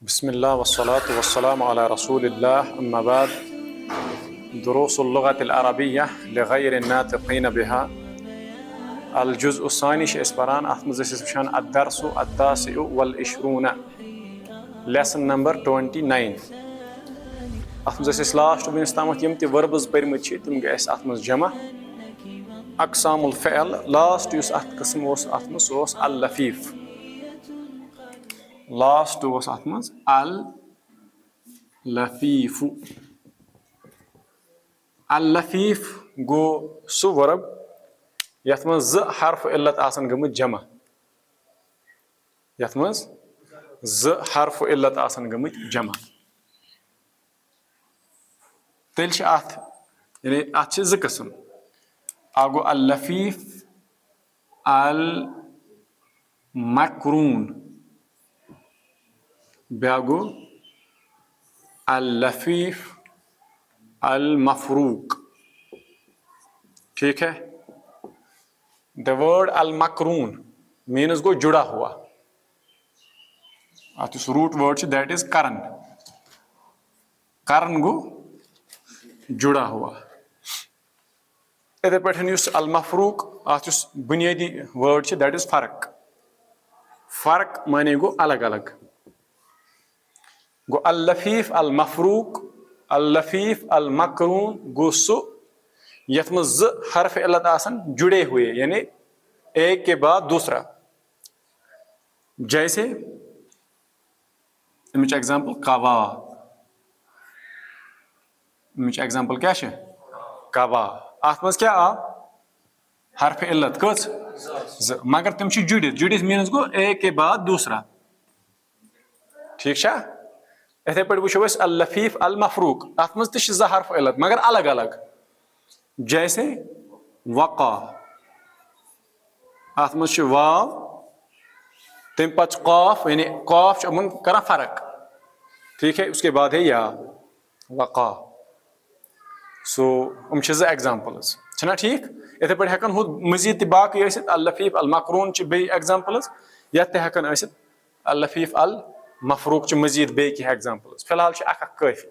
بسم الله والصلاة والسلام على رسول الله أما بعد دروس اللغة العربية لغير الناطقين بها الجزء الثاني شئسبران أحمد الدرس التاسع والعشرون lesson number 29 أحمد last ونستعمل يمتي verbs برمتشي تم جايس أحمد جمع أقسام الفعل last يس قسم وس أحمد وس اللفيف last was atmaz al-lafif. Al-lafif go su verb yatmaz z harf illat asan gamut jama. Yatmaz z harf illat asan gamut jama. Telş at yani atçı z kısım. Ago al-lafif al-makrun. بیاگو اللفیف المفروق. ٹھیک ہے. the word المکرون means گو جڑا ہوا. اس root word that is کرن. کرن گو جڑا ہوا. اتھے پٹھن یس المفروق اس بنیادی ورڈ that is فرق. فرق معنی گو الگ الگ. گو اللفیف المفروق اللفیف المکرون گو سو یتم ز حرف علت آسن جڑے ہوئے یعنی ایک کے بعد دوسرا. جیسے امچ ایگزامپل قوا. امچ ایگزامپل کیا ہے قوا. ات مز کیا آ حرف علت کچھ ز مگر تم چھ جڑت. جڑت مینز گو ایک کے بعد دوسرا. ٹھیک ہے. اتھے پہ وچو اللفیف المفروق ات مز تہ ز حرف علت مگر الگ الگ. جیسے وقا ات مز واو تم پتہ قاف یعنی قاف امن کران فرق. ٹھیک ہے. اس کے بعد ہے یا وقا. سو ام ز ایگزامپلز چھنا ٹھیک. اتھے پہ ہکن ہو مزید تہ باقی ٲسِتھ اللفیف المکرون چھ بیٚیہِ ایگزامپلز یتھ تہ ہکن ٲسِتھ اللفیف المفروق چھ مزید بیٚیہِ کینٛہہ ایگزامپلز. فی الحال چھ اکھ اکھ کٲفی.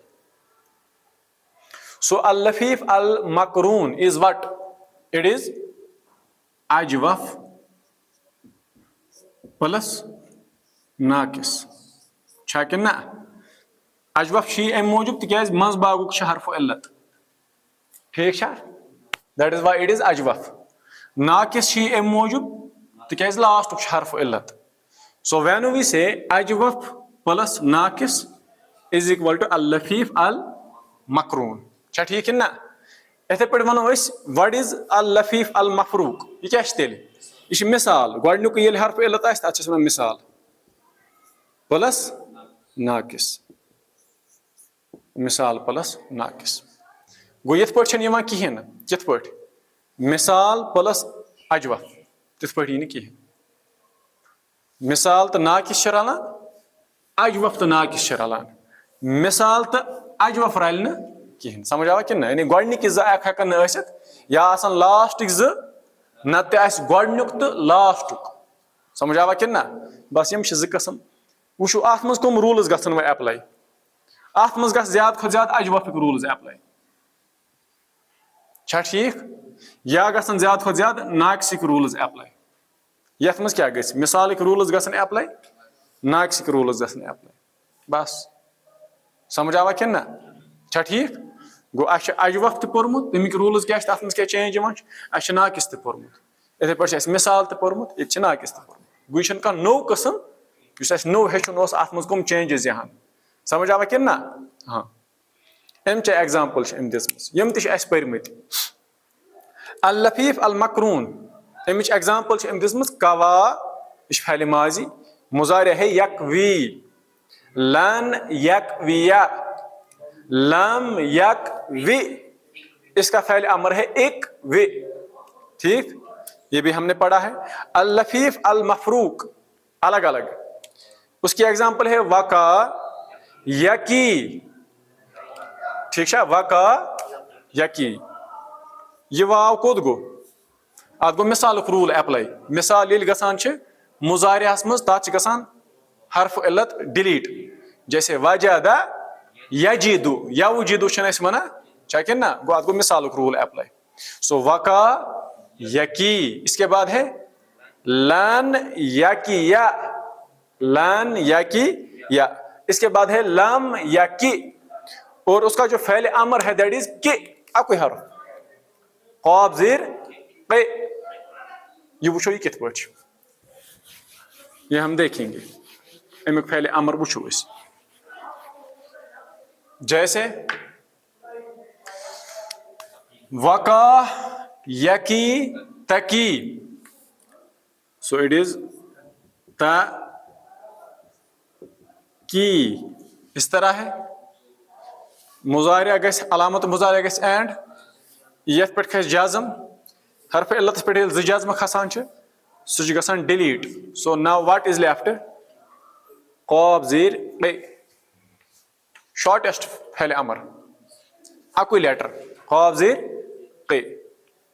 سو اللفیف المکرون از وٹ اٹ از اجوف پلس ناقص. چھا کن نہ اجوف چھ امہ موجوب تکیاز منٛز باغُک چھ حرف علت. ٹھیک چھا. That is why it is اجوف. ناقص چھ امہ موجوب تکیاز لاسٹُک چھ حرف علت. So when we say ajwaf plus naqis is equal to al-lafif al-makroon. چھا ٹھیک نا. اتھے پہ ونو what is al-lafif al-mafruq. یہ کیا تیل یہ مثال گۄڈنیُک ییٚلہِ حرف علت آسہِ تتھ چھِ ونان مثال پلس ناقص. مثال پلس ناقص گو یتھ پٲٹھۍ چھنہٕ یِوان کِہیٖنۍ نہٕ. کِتھ پٲٹھۍ مثال پلس اجوف تِتھ پٲٹھۍ یی نہٕ کِہیٖنۍ. مثال تو ناقص چھ رلان اجوف تو ناقص چھ رلان. مثال تو اجوف رل نہ کہین. سمجھ آوا کن یعنی گۄڈنِکۍ زٕ ہٮ۪کن نہٕ ٲسِتھ یا آسان لاسٹٕکۍ زٕ نتہٕ تہِ آسہِ گۄڈنیُک تہٕ لاسٹُک. سمجھ آوا کن نہ. بس یِم چھِ زٕ قٕسم. وٕچھو اتھ منٛز کٕم روٗلٕز گژھن وۄنۍ ایپلاے. اتھ منٛز گژھِ زیادٕ کھۄتہٕ زیادٕ اجوفٕکۍ روٗلٕز ایپلاے. چھا ٹھیک. یا گژھن زیادٕ کھۄتہٕ زیادٕ ناقصٕکۍ روٗلٕز ایپلاے. یتھ منٛز کیٛاہ گژھِ مثالٕکۍ روٗلٕز گژھن ایپلاے ناقصٕکۍ روٗلٕز گژھن ایپلاے. بس سمجھ آوا کِنہٕ نہ. چھا ٹھیک. گوٚو اَسہِ چھُ اجوف تہِ پوٚرمُت تَمِکۍ روٗلٕز کیٛاہ چھِ تَتھ منٛز کیٛاہ چینج یِوان چھِ. اَسہِ چھُ ناقص تہِ پوٚرمُت. یِتھَے پٲٹھۍ چھُ اَسہِ مثال تہِ پوٚرمُت ییٚتہِ چھِ ناقص تہِ پوٚرمُت. گوٚو یہِ چھُنہٕ کانٛہہ نوٚو قٕسم یُس اَسہِ نوٚو ہیٚچھُن اوس اَتھ منٛز کٕم چینجز یِہن. سمجھ آوا کِنہٕ نہ. ہاں اَمچہِ ایگزامپل چھِ أمۍ دِژمٕژ یِم تہِ چھِ اَسہِ پٔرمٕتۍ. اللفیف المکروٗن امچ ایگزامپل چھِ أمۍ دِژمٕژ قوا یہ فعل ماضی. مضارع ہے یکوی لن یکویا لم یکوی. اس کا فعل امر ہے اکوی. ٹھیک. یہ بھی ہم نے پڑھا ہے. اللفیف المفروق الگ الگ. اس کی ایگزامپل ہے وقا یکی. ٹھیک ہے. وقا یکی. یہ واو کوت گو ات گو مثال رول ایپلائی. مثال ییٚلہِ گژھان چھِ مضارعس منٛز تتھ چھِ گژھان حرف علت ڈِلیٖٹ. جیسے وجد یجد یوجد چھِ ونان چاکن نا گو ات گو مثالک رول اپلائی. سو وقع یقی, اس کے بعد ہے لن یقیا, لن یقیا, اس کے بعد ہے لم یقی, اور اس کا جو فعل امر ہے دیٹ از کہ, اکوئی حرف قاف زیر قے. یہ وچھو یہ کت پٲٹھۍ چھُ, یہ ہم دیکھیں گے. امیک فعل امر وچھو اس, جیسے وقع یقی تقی, سو اٹ از تا کی, اس طرح ہے. مضارع گژھِ علامت مضارع گژھِ اینڈ, یتھ پٮ۪ٹھ کھسہِ جازم, حرف علتس پٮ۪ٹھ ییٚلہِ زٕ جازمہٕ کھسان چھِ سُہ چھُ گژھان delete. So now what is left قاف زیر قے, شارٹیسٹ فعل امر, اکوئی لیٹر قاف زیر قے.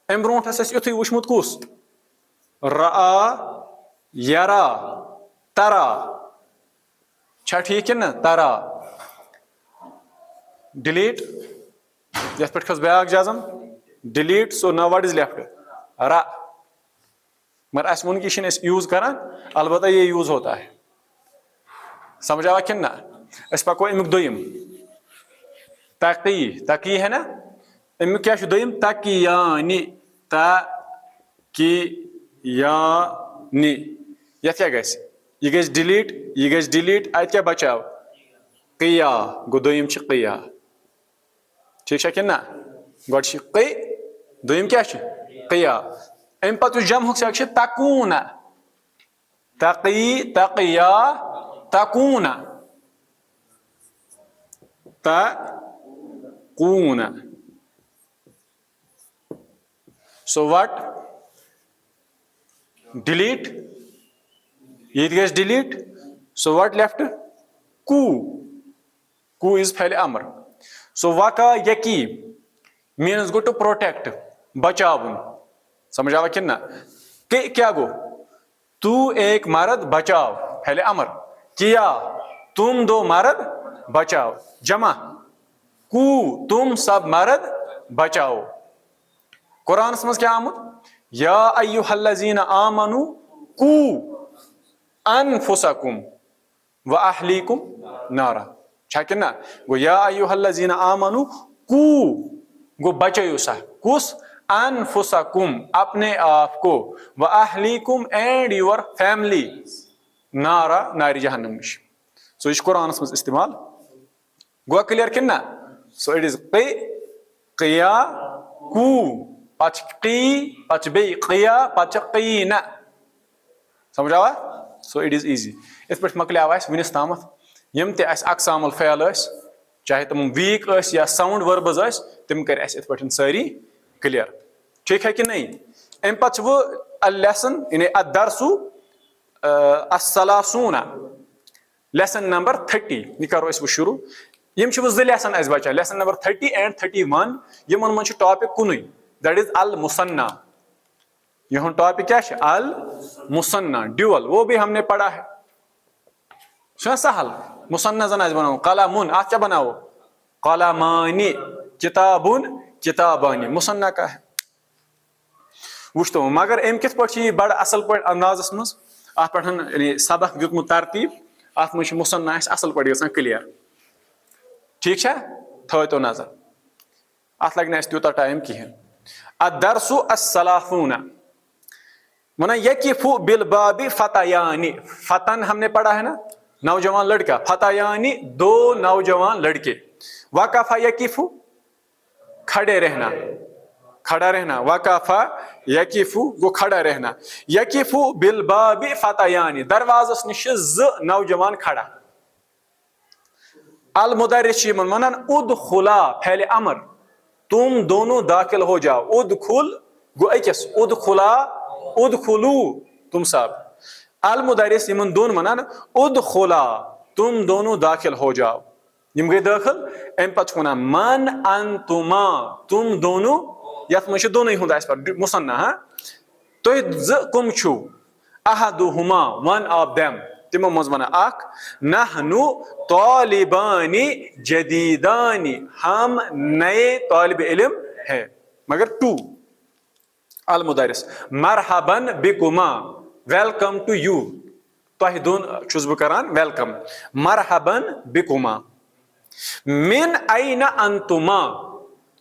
امہِ برونٛٹھ ٲسۍ اَسہِ یُتھُے وٕچھمُت کُس رآ یرا ترا, چھا ٹھیٖک کِنہٕ نہ ترا, ڈِلیٖٹ, یتھ پٮ۪ٹھ کھٔژ بیاکھ جازم delete. So now what is left را, مگر اسہِ ووٚن کہِ یہِ چھِنہٕ أسۍ یوٗز کران, البتہ یہ یوٗز ہوتا ہے. سمجھ آوا کِنہٕ نہ. أسۍ پکو امیُک دوٚیِم تقی, تقی ہے نا, امیُک کیٛاہ چھُ دوٚیِم تقیانی, تقیانی, یتھ کیٛاہ گژھِ, یہِ گژھِ ڈِلیٖٹ, یہِ گژھِ ڈِلیٖٹ, اتہِ کیٛاہ بچاو قیا, گوٚو دوٚیِم چھِ قیا. ٹھیٖک چھا کِنہٕ نہ, گۄڈٕ چھِ قے, دوٚیِم کیٛاہ چھِ قیا. امہِ پتہٕ یُس جمہُک سیٚکھ چھِ تقوٗنا, تقی تقیا تقوٗنا, تقوٗنا. سو وٹ ڈِلیٖٹ, ییٚتہِ گژھِ ڈِلیٖٹ. سو وٹ لیفٹ کو, کو از فعل امر. سو وقع یقی means گو ٹو پروٹیکٹ, بچاؤن. سمجھ آوا کِنہٕ نہ. کہ کیا گو تو ایک مرد بچاؤ فعل امر, کیا تم دو مرد بچاؤ, جمع کو تم سب مرد بچاؤ. قرآنس منٛز کیٛاہ آمُت یا ایُّہا الذیٖنَ آمنوا قوٗ انفسکم واہلیکم نارا, چھا کِنہٕ نہ. گوٚو یا ایُّہا الذیٖنَ آمنوا قوٗ, گوٚو بچٲیِو سا, کُس انفسکم اپنے آپ کو, واہلیکم اینڈ یور فیملی نارا نارِ جہنم نش. سو یہ چھُ قرآنس منٛز استعمال. گوٚو کلیر کِنہٕ نہ. سو اٹ از قے قیا کو, پتہٕ چھِ قی, پتہٕ چھِ بیٚیہِ قیا, پتہٕ چھِ قیٖنا. سمجھ آوا. سو اٹ از ایٖزی. یِتھ پٲٹھۍ مۄکلیو اَسہِ وُنیُس تامَتھ یِم تہِ اَسہِ اقسام الفعل ٲسۍ, چاہے تِم ویٖک ٲسۍ یا ساوُنٛڈ ؤربٕز ٲسۍ, تِم کٔرۍ اَسہِ یِتھ پٲٹھۍ سٲری کلیر. ٹھیٖک ہے کہ نہیں. امہِ پتہٕ چھُ وۄنۍ لیسن یعنی الدرسُ الثلاثوٗنا, لیسن نمبر 30, یہِ کرو أسۍ وۄنۍ شروٗع. یِم چھِ وۄنۍ زٕ لیسن اَسہِ بچان, لیسن نمبر 30 اینڈ 31. یِمن منٛز چھُ ٹاپک کُنُے, دیٹ از المثنا. یِہُنٛد ٹاپک کیٛاہ چھُ المثنا, ڈیوَل, وہ بھی ہم نے پڑھا ہے. چھُ نا سہل. مثنا زن آسہِ بناوُن قلمٌ, اتھ کیٛاہ بناوو قلمانہِ, کتابٌ کتابانہِ, مثنا کا ہے. وٕچھ تو مگر أمۍ کِتھ پٲٹھۍ چھِ یہِ بڑٕ اصل پٲٹھۍ اندازس منٛز اتھ پٮ۪ٹھ یعنی سبق دیُتمُت ترتیٖب, اتھ منٛز چھُ مثنا اَسہِ اصل پٲٹھۍ گژھان کلیر. ٹھیٖک چھا, تھٲیتو نظر, اتھ لگہِ نہٕ اَسہِ تیوٗتاہ ٹایم کِہینۍ. الدرسُ الثلاثوٗنا ونان یقف بالباب فتیان, فتن ہم نے پڑھا ہے نا, نوجوان لڑکا, فتیانی دو نوجوان لڑکے. وقف یقف کھڑے رہنا, کھڑا رہنا, وقف یقف گو کھڑا رہنا. یقف بالباب فتیان, دروازس نش چھِ زٕ نوجوان کھڑا. المدرس چھِ یِمن ونان ادخلا فعل امر, تم دونوں داخل ہو جاؤ. ادخل گو أکِس, ادخلا ادخلو تم سب. المدرس یِمن دۄن ونان ادخلا تم دونوں داخل ہو جاؤ, یم گٔے دٲخل. امہِ پتہٕ چھُ ونان من انتما, تم دونوں, یتھ منٛز چھُ دۄنٕے ہُنٛد اَسہِ پتہٕ مثنا. تُہۍ زٕ کٕم چھِو, احدہما ون آف دیم, تمو مز ونان اخ نحنو طالبانی جدیدانی ہم نئے طالب علم ہے مگر ٹو. المدرس مرحباً بکما ویلکم ٹو یو تہ دون چھس بہ کران ویلکم مرحباً بکما. من این انتما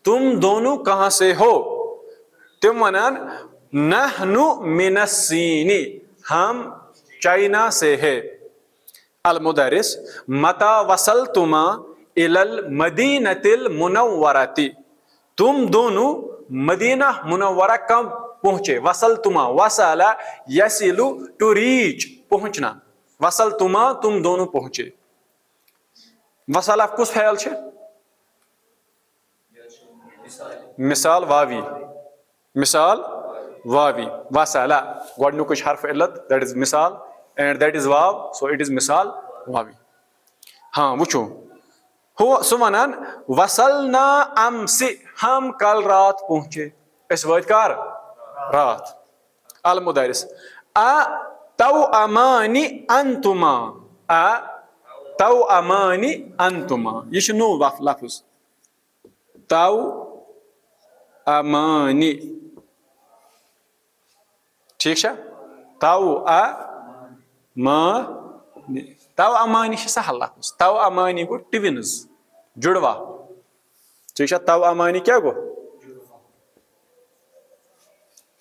تم دونوں کہاں سے ہو تم ونان نحن من الصین ہم چائنا سے ہے. المدرس متی وصلتما الی المدینۃ المنورۃ تم دونوں مدینہ منورہ کب پہنچے. وصلتما وصل یصل ٹو ریچ پہنچنا وصلتما تم دونوں پہنچے. وصل کس فعل چھ مثال واوی مثال واوی وصل گۄڈنیُک حرف علت دیٹ از مثال and that is wow so it از مثال واوی. ہاں وچھو ہو سو ونان وصلنا امس ہم کل رات پہنچے اس وٲتۍ کر رات. المدرس توأمانی انتما توأمانی انتما یہ چھُ نوٚو لفظ توأمانی ٹھیک چھا توأمانی چھُ سہل لفظ. توأمانی گوٚو ٹوِنز جُڑوا ٹھیک چھا. توأمانی کیا گوٚو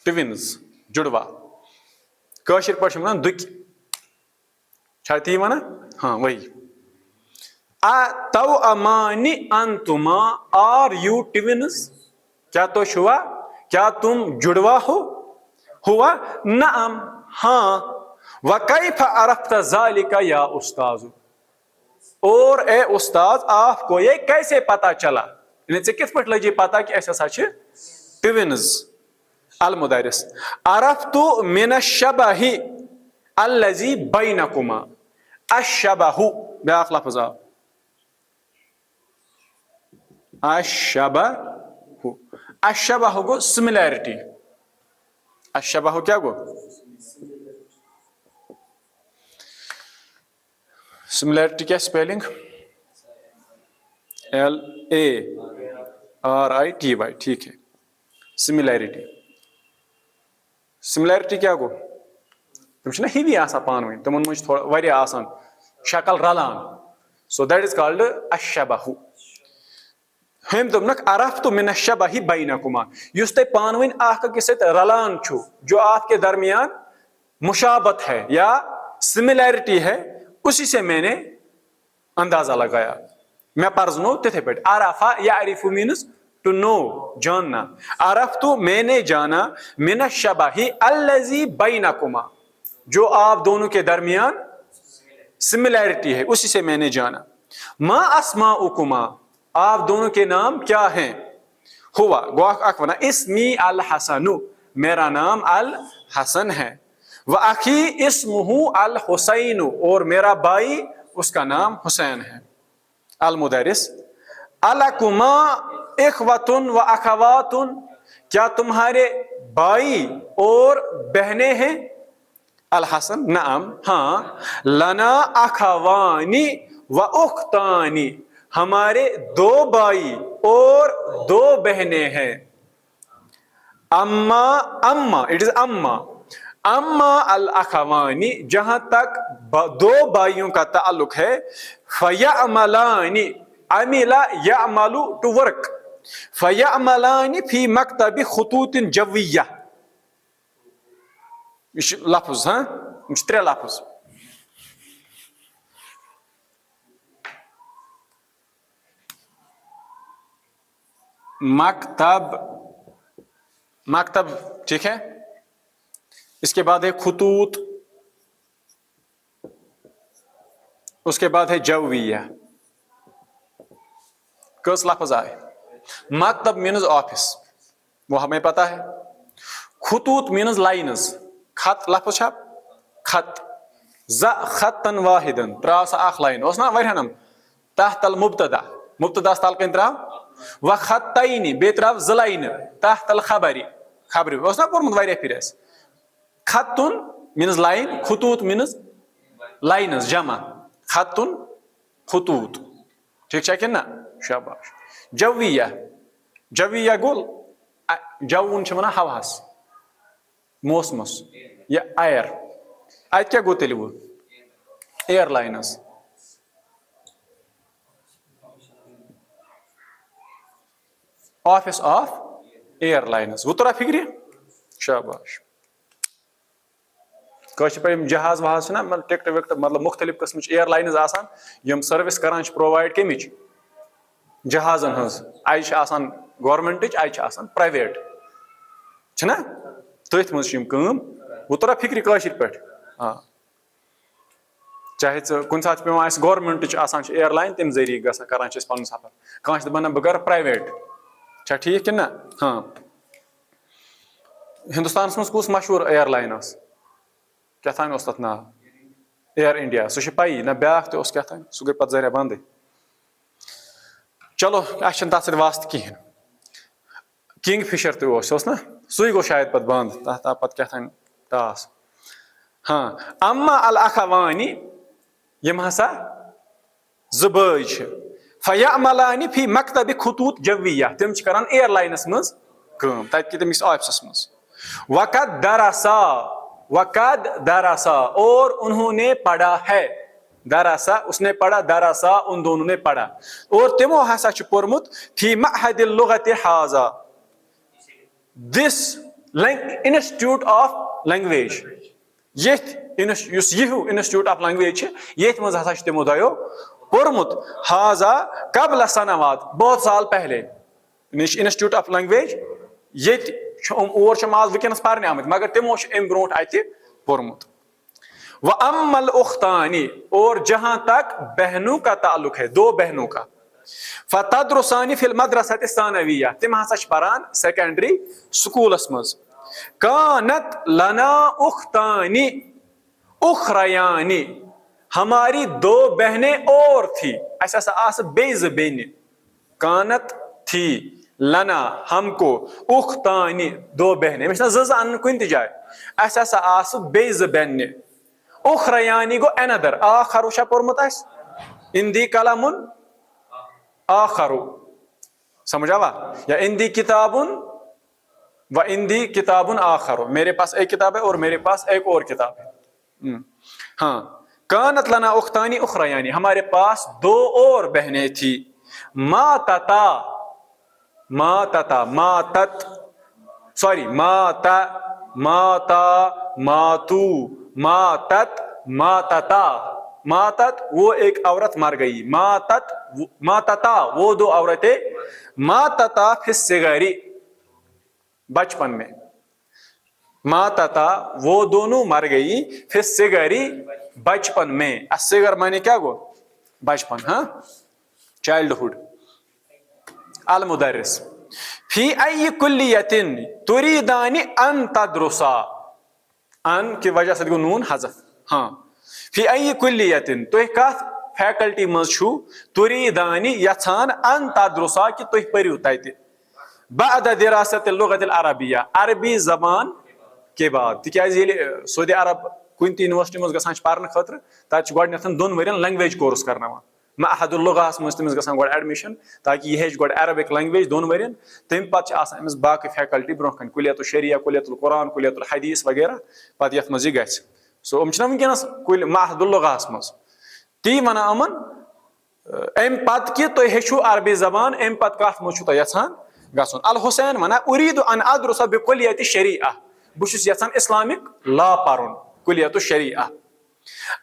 ٹوِنز جُڑوا کٲشِر پٲٹھۍ چھِ وَنان دُکہِ چھا تی وَنان ہاں وہی. توأمانی انتما آر یو ٹوِنز کیا تو چھوا کیا تم جڑوا ہو. ہوا نعم ہاں. وکیف عرفت ذالک یا استاذ اور اے استاذ آپ کو یہ کیسے پتا چلا یعنی ژےٚ کِتھ پٲٹھۍ لٔجی پتا کہ أسۍ ہسا چھِ ٹوِنز. المدرس عرفت من الشبہ الذی بینکما الشبہ بیاکھ لفظ آو الشبہ الشبہ گو سملیرٹی. الشبہ کیا گو سملیرٹی کیا اسپیلنگ LARITY ٹھیک ہے. سملیرٹی سملیرٹی کیا گو تم چھِ نا ہِوی آسان پانہٕ ؤنۍ تِمن منٛز چھِ تھوڑا واریاہ آسان شکل رلان سو دیٹ از کالڈ الشبہ. ہم دوٚپنکھ عرفت من الشبہ بینکما یُس تۄہہِ پانہٕ ؤنۍ اکھ أکِس سۭتۍ رلان چھُ جو آپ کے درمیان مشابت ہے یا سملیرٹی ہے اسی سے میں نے اندازہ لگایا میں پرزنو تتھے پٲٹھۍ. عرفہ یعرف مینز ٹو نو جاننا. عرفت میں نے جانا من الشبہ الذی بینکما جو آپ دونوں کے درمیان سملیرٹی ہے اسی سے میں نے جانا. ما اسماؤکما آپ دونوں کے نام کیا ہیں. ہوا گو اک ونا اسمی الحسن میرا نام الحسن ہے. واخی اسمہ الحسین اور میرا بھائی اس کا نام حسین ہے. المدرس الکما اخوۃ و اخوات کیا تمہارے بھائی اور بہنیں ہیں. الحسن نعم ہاں. لنا اخوانی و اختانی ہمارے دو بھائی اور دو بہنیں ہیں. اما اٹ از اما الاخوانی جہاں تک دو بھائیوں کا تعلق ہے فیعملان عمل یعمل ٹو ورک فیعملان فی مکتب خطوط جویہ. یہ چھُ لفظ ہاں یہ چھِ ترٛےٚ لفظ. مکتب ٹھیک ہے. اس کے بعد ہے خطوط اس کے بعد ہے جویہ. کس لفظ آئے. مکتب مینز آفس وہ ہمیں پتا ہے. خطوط مینز لائنز خط لفظ چھا خط خطن واحدن تراو سا اخ لائن اوس نا واریاہن تحت المبتدا مبتداس تل کن تراو و خطین بیٚیہِ تراو زٕ لاینہٕ تحت الخبری خبرِ اوس نا پوٚرمُت واریاہ پھرِ اَسہِ. خطن مینز لائن خطوط مینز لائنز جمع خطن خطوط ٹھیک چھا کن نا شاباش جویہ جویہ گول جوون چھ ونان ہوہس موسمس یا ایئر ات کیا گو تیل وہ airlines office of airlines وہ ترا فکری شاباش کاشر پہ جہاز وہاز نا مطلب ٹکٹ وکٹ مطلب مختلف قسم ایئر لائنز آسان یم سروس کران پرووائڈ کمچ جہازن ہز اج آسان گورمنٹچ اج آسان پرائیویٹ چھنا تٔتھۍ منٛز چھِ یِم کٲم وۄنۍ ترا فکرِ کٲشِر پٲٹھۍ ہاں چاہے ژٕ کُنہِ ساتہٕ چھِ پیٚوان اَسہِ گورمنٹٕچ آسان چھِ اِیر لاین تَمہِ ذٔریعہٕ گژھان کران چھِ أسۍ پَنُن سفر کانٛہہ چھِ دَپان نہ بہٕ کَرٕ پرٛایویٹ چھا ٹھیٖک کِنہٕ نہ ہاں ہِندُستانَس منٛز کُس مشہوٗر اِیر لاین ٲس کیٛاہ تام اوس تَتھ ناو اِیر اِنڈیا سُہ چھِ پَیی نہ بیٛاکھ تہِ اوس کیٛاہ تام سُہ گٔے پَتہٕ ذٔریعہ بنٛدٕے چلو اَسہِ چھِنہٕ تَتھ سۭتۍ واسطہٕ کِہیٖنۍ کِنٛگ فِشَر تہِ اوس نا سُے گوٚو شاید پَتہٕ بنٛد تَتھ آو پَتہٕ کیٛاہ تام ٹاس ہاں اما الاخوانی یم ہسا زٕ بٲے چھِ فیعملان فی مکتب خطوط جویہ تِم چھِ کران اِیر لاینس منٛز کٲم تَتہِ تٔمِس آفسَس منٛز وقد دراسا اور انہوں نے پڑھا ہے دراسا اس نے پڑھا دراسا ان دونوں نے پڑھا اور تمو ہسا چھُ پوٚرمُت فی معہد اللغت حاذا دس انسٹیوٹ آف لینگویج یتھ یُس یہِ ہیوٗ انسٹیوٹ آف لینگویج چھِ یتھ منٛز ہسا چھُ تِمو دۄیو پوٚرمُت حاذا قبل سنوات بہت سال پہلے انسٹیوٹ آف لینگویج ییٚتہِ چھِ اور چھِ آز وٕنکیٚنس پرنہِ آمٕتۍ مگر تِمو چھُ امہِ برونٛٹھ اَتہِ پوٚرمُت وَأَمَّا الْأُخْتَانِ اور جہاں تک بہنوں کا تعلق ہے دو بہنوں کا فَتَدْرُسَانِ فِي الْمَدْرَسَةِ الثَّانَوِيَّةِ تِم ہسا چھِ پران سیکنڈری سکوٗلس منٛز كانت لنا اختانی اخریانی ہماری دو بہنیں اور تھی ایسا ہسا آس بیٚیہِ زٕ بیٚنہِ کانت تھی لنا ہم کو اختانی دو بہنیں أمِس چھِنہ زٕ اَنُن کُنہِ تہِ جایہِ اَسہِ ہسا آسہٕ بیٚیہِ زٕ بیٚنہِ اخریانی گوٚو اینَدر آخرو چھا پوٚرمُت اَسہِ اِندی کلمُن آخرو سمجھ آوا یا اِندی کتابُن و اندی کتابن آخر میرے پاس ایک کتاب ہے اور میرے پاس ایک اور کتاب ہے ہاں کانت لنا اختانی اخریانی ہمارے پاس دو اور بہنیں تھی ماتتا ماتت وہ ایک عورت مر گئی ماتتا وہ دو عورتیں ماتتا فی الصغر بچپن میں ماتتا وہ دونوں مر گئی فی الصغر بچپن میں الصغر مانے کیا گو بچپن ہاں چائلڈہڈ المدرس فی ای کلیۃ تریدان ان تدرسا ان کی وجہ سے گو نون حذف ہاں فی ای کلیۃ تُہۍ کتھ فیکلٹی منٛز چھُو تریدان یژھان ان تدرسا کہ تُہۍ پٔرِو تتہِ بعد دراست اللغت العربیہ عربی زبان کے بعد تِکیازِ ییٚلہِ سعودی عرب کُنہِ تہِ یونیورسٹی منٛز گژھان چھِ پرنہٕ خٲطرٕ تتہِ چھِ گۄڈٕنیتھ 2 ؤرین لینگویج کورس کرناوان معہد اللغاہس منٛز تٔمِس گژھان گۄڈٕ ایڈمِشن تاکہِ یہِ ہیٚچھِ گۄڈٕ عربِک لینگویج 2 ؤرین تمہِ پتہٕ چھِ آسان أمِس باقٕے فیکلٹی برونٛہہ کنہِ کُلیت الشریعہ کُلیت القرآن کُلیت الحدیث وغیرہ پتہٕ یتھ منٛز یہِ گژھِ سو یِم چھِنہ وٕنکیٚنس کُلۍ معہد اللغاہس منٛز تی ونان یِمن امہِ پتہٕ کہِ تُہۍ ہیٚچھِو عربی زبان امہِ پتہٕ کتھ منٛز چھُو تۄہہِ یژھان گژھُن الحسین ونان اُریٖدُ ان ادرسا بکلیت الشریعہ بہٕ چھُس یژھان اسلامک لا پرُن کلیت الشریعہ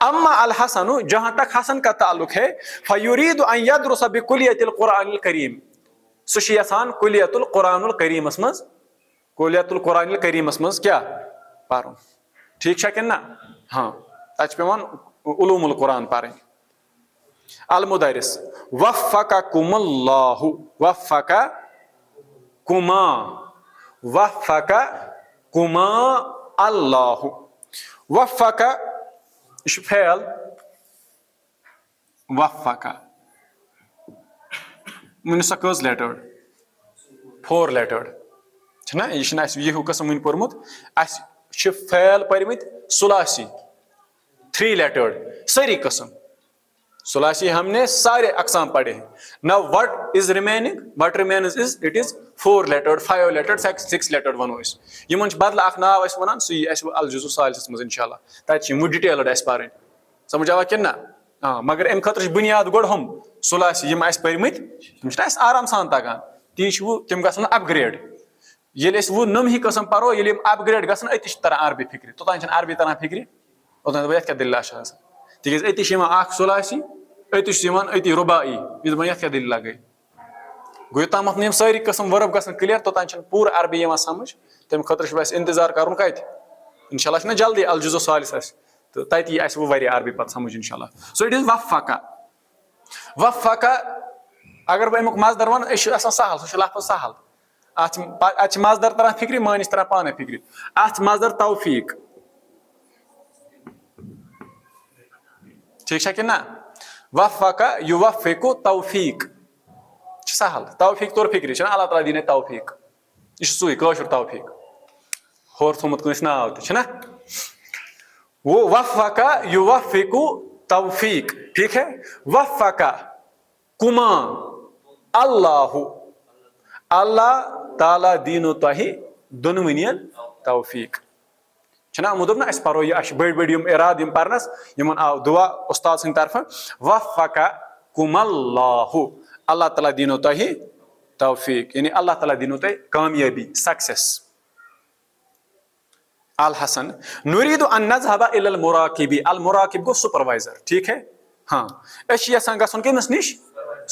اما الحسن جہاں تک حسن کا تعلق ہے فیرید ان یدرس بکلیت القرآن الکریم سُہ چھُ یژھان کلیت القرآن الکریمس منٛز کیاہ پرُن ٹھیک چھا کِنہٕ نہ ہاں تتہِ چھُ پیٚوان علوم القرآن پرٕنۍ المدرس وفقکم اللہ وفقکما اللہ وفق یہ چھُ فعل وفق ؤنِو سا کٔژ لیٹٲرڈ 4 لیٹٲرڈ چھُنہ یہِ چھُنہٕ اَسہِ یہِ ہیوٗ قٕسم وُنہِ پوٚرمُت اَسہِ چھِ فعل پٔرمٕتۍ ثلاثی 3 lettered ساری قسم. ثلاثی ہم نے سارے اقسام پڑھے ہیں. Now what is remaining? What remains is it is 4 lettered, 5 lettered, 6 lettered ونو أسۍ. یِمن چھِ بدل اکھ ناو أسۍ وَنان سُہ یی اَسہِ الجزء ثالثس منٛز انشاء اللہ. تَتہِ چھِ یِم ڈِٹیلٕڈ اَسہِ پَرٕنۍ. سمجھ آوا کِنہٕ نہ؟ مگر اَمہِ خٲطرٕ چھِ بُنیاد گۄڈٕ ہُم ثلاثی یِم اَسہِ پٔرمٕتۍ تِم چھِنہ اَسہِ آرام سان تگان. تی چھِ وۄنۍ تِم گژھن اپ گریڈ. ییٚلہِ أسۍ وۄنۍ نٔمہی قٕسم پرو ییٚلہِ یِم اپ گریڈ گژھن أتی چھِ تران عربی فِکرِ. توٚتام چھنہٕ عربی تران فِکرِ. اوٚتام دَپان یَتھ کیٛاہ دٔلیٖلہ چھِ آسان. تِکیٛازِ أتی چھِ یِوان اکھ ثلاثی أتی چھِ یِوان أتی رُباعی. یہِ دَپان یَتھ کیٛاہ دٔلیٖلہ گٔے. گوٚو یوٚتامَتھ نہٕ یِم سٲری قٕسم ؤرٕب گژھن کٕلیر توٚتام چھنہٕ پوٗرٕ عربی یِوان سمجھ. تَمہِ خٲطرٕ چھُ اَسہِ اِنتظار کرُن کَتہِ. انشاء اللہ چھُنہ جلدی الجزء ثالث اَسہِ تہٕ تَتہِ یی اَسہِ وۄنۍ واریاہ عربی پتہٕ سمجھ انشاء اللہ. سو اٹ از وفقہ. وفقہ اگر بہٕ اَمیُک مزدر وَنہٕ أسۍ چھُ آسان سہل سُہ چھُ لفظ سہل. اَتھ چھِ مزدر تران فِکرِ معنی چھِ تران پانے فِکرِ. اَتھ چھِ مزدر توفیق. ٹھیٖک چھا کِنہٕ نہ. وفقہ یوفقُ توفیق چھُ سہل. توفیق توٚر فِکرِ چھُنہ اللہ تعالیٰ دِیٖن اَسہِ توفیق. یہِ چھُ سُے کٲشُر توفیق. ہورٕ تھوٚمُت کٲنٛسہِ ناو تہِ چھُنہ. وہ وفقہ یوفقُ توفیق. ٹھیٖک ہے. وفقہ کُما اللہ اللہ تعالیٰ دیٖنو تۄہہِ دۄنوٕنین توفیق. چھُنہ یِمو دوٚپ نہ أسۍ پرو یہِ اَسہِ چھِ بٔڑۍ بٔڑۍ یِم اِرادٕ یِم پرنس یِمن آو دُعا اُستاد سٕنٛدِ طرفہٕ. وفقہ کُم اللہ اللہ تعالیٰ دیٖنو تۄہہِ توفیق یعنی اللہ تعالیٰ دیٖنو تۄہہِ کامیٲبی سکسیس. الحسن نُریٖدُ ان نذهب الى المراقب. المراقب گوٚو سپروایزر. ٹھیٖک ہے. ہاں أسۍ چھِ یژھان گژھُن کٔمِس نِش